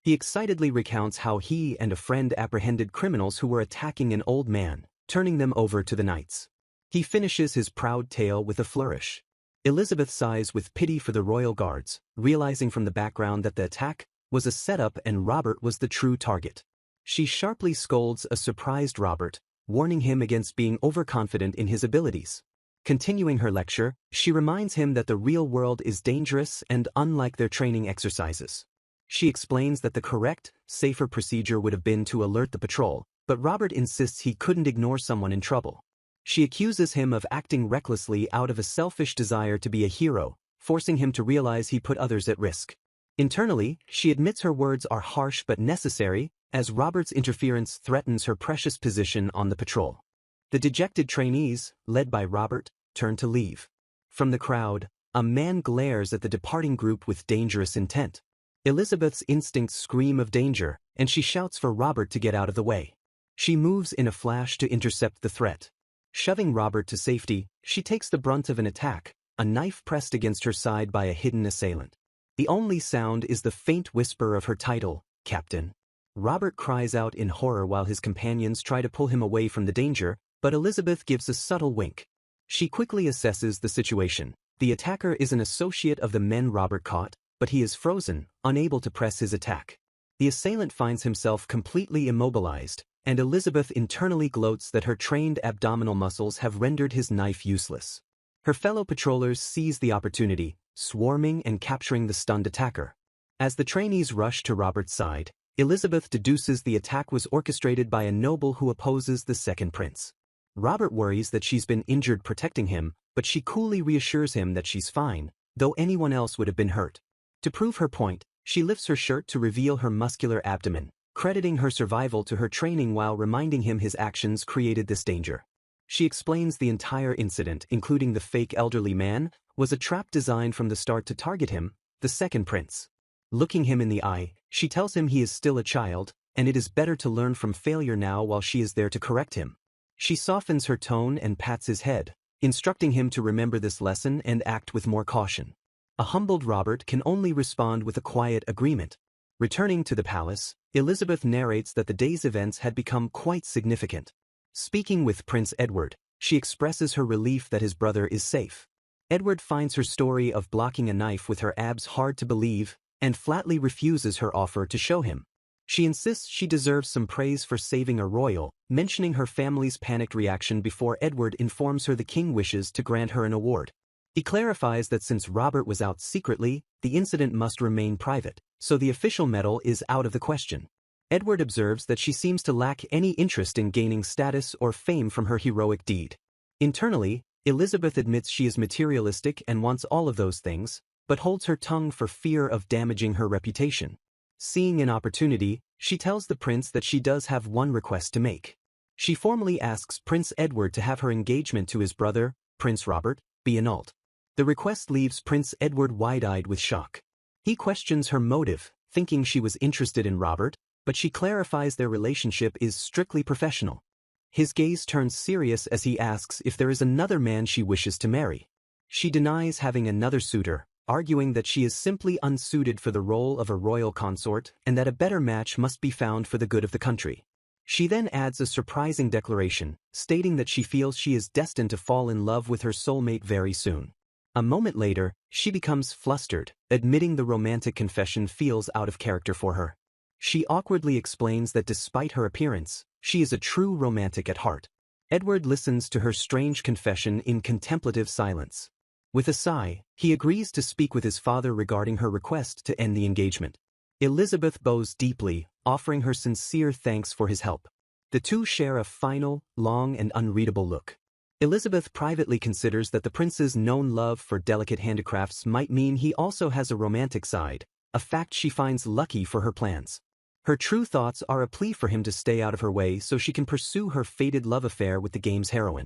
He excitedly recounts how he and a friend apprehended criminals who were attacking an old man, turning them over to the knights. He finishes his proud tale with a flourish. Elizabeth sighs with pity for the royal guards, realizing from the background that the attack was a setup and Robert was the true target. She sharply scolds a surprised Robert, warning him against being overconfident in his abilities. Continuing her lecture, she reminds him that the real world is dangerous and unlike their training exercises. She explains that the correct, safer procedure would have been to alert the patrol, but Robert insists he couldn't ignore someone in trouble. She accuses him of acting recklessly out of a selfish desire to be a hero, forcing him to realize he put others at risk. Internally, she admits her words are harsh but necessary, as Robert's interference threatens her precious position on the patrol. The dejected trainees, led by Robert, turn to leave. From the crowd, a man glares at the departing group with dangerous intent. Elizabeth's instincts scream of danger, and she shouts for Robert to get out of the way. She moves in a flash to intercept the threat. Shoving Robert to safety, she takes the brunt of an attack, a knife pressed against her side by a hidden assailant. The only sound is the faint whisper of her title, "Captain." Robert cries out in horror while his companions try to pull him away from the danger, but Elizabeth gives a subtle wink. She quickly assesses the situation. The attacker is an associate of the men Robert caught, but he is frozen, unable to press his attack. The assailant finds himself completely immobilized, and Elizabeth internally gloats that her trained abdominal muscles have rendered his knife useless. Her fellow patrollers seize the opportunity, swarming and capturing the stunned attacker. As the trainees rush to Robert's side, Elizabeth deduces the attack was orchestrated by a noble who opposes the second prince. Robert worries that she's been injured protecting him, but she coolly reassures him that she's fine, though anyone else would have been hurt. To prove her point, she lifts her shirt to reveal her muscular abdomen, crediting her survival to her training while reminding him his actions created this danger. She explains the entire incident, including the fake elderly man, was a trap designed from the start to target him, the second prince. Looking him in the eye, she tells him he is still a child, and it is better to learn from failure now while she is there to correct him. She softens her tone and pats his head, instructing him to remember this lesson and act with more caution. A humbled Robert can only respond with a quiet agreement. Returning to the palace, Elizabeth narrates that the day's events had become quite significant. Speaking with Prince Edward, she expresses her relief that his brother is safe. Edward finds her story of blocking a knife with her abs hard to believe, and flatly refuses her offer to show him. She insists she deserves some praise for saving a royal, mentioning her family's panicked reaction before Edward informs her the king wishes to grant her an award. He clarifies that since Robert was out secretly, the incident must remain private, so the official medal is out of the question. Edward observes that she seems to lack any interest in gaining status or fame from her heroic deed. Internally, Elizabeth admits she is materialistic and wants all of those things, but holds her tongue for fear of damaging her reputation. Seeing an opportunity, she tells the prince that she does have one request to make. She formally asks Prince Edward to have her engagement to his brother, Prince Robert, be annulled. The request leaves Prince Edward wide-eyed with shock. He questions her motive, thinking she was interested in Robert, but she clarifies their relationship is strictly professional. His gaze turns serious as he asks if there is another man she wishes to marry. She denies having another suitor, arguing that she is simply unsuited for the role of a royal consort and that a better match must be found for the good of the country. She then adds a surprising declaration, stating that she feels she is destined to fall in love with her soulmate very soon. A moment later, she becomes flustered, admitting the romantic confession feels out of character for her. She awkwardly explains that despite her appearance, she is a true romantic at heart. Edward listens to her strange confession in contemplative silence. With a sigh, he agrees to speak with his father regarding her request to end the engagement. Elizabeth bows deeply, offering her sincere thanks for his help. The two share a final, long and unreadable look. Elizabeth privately considers that the prince's known love for delicate handicrafts might mean he also has a romantic side, a fact she finds lucky for her plans. Her true thoughts are a plea for him to stay out of her way so she can pursue her fated love affair with the game's heroine.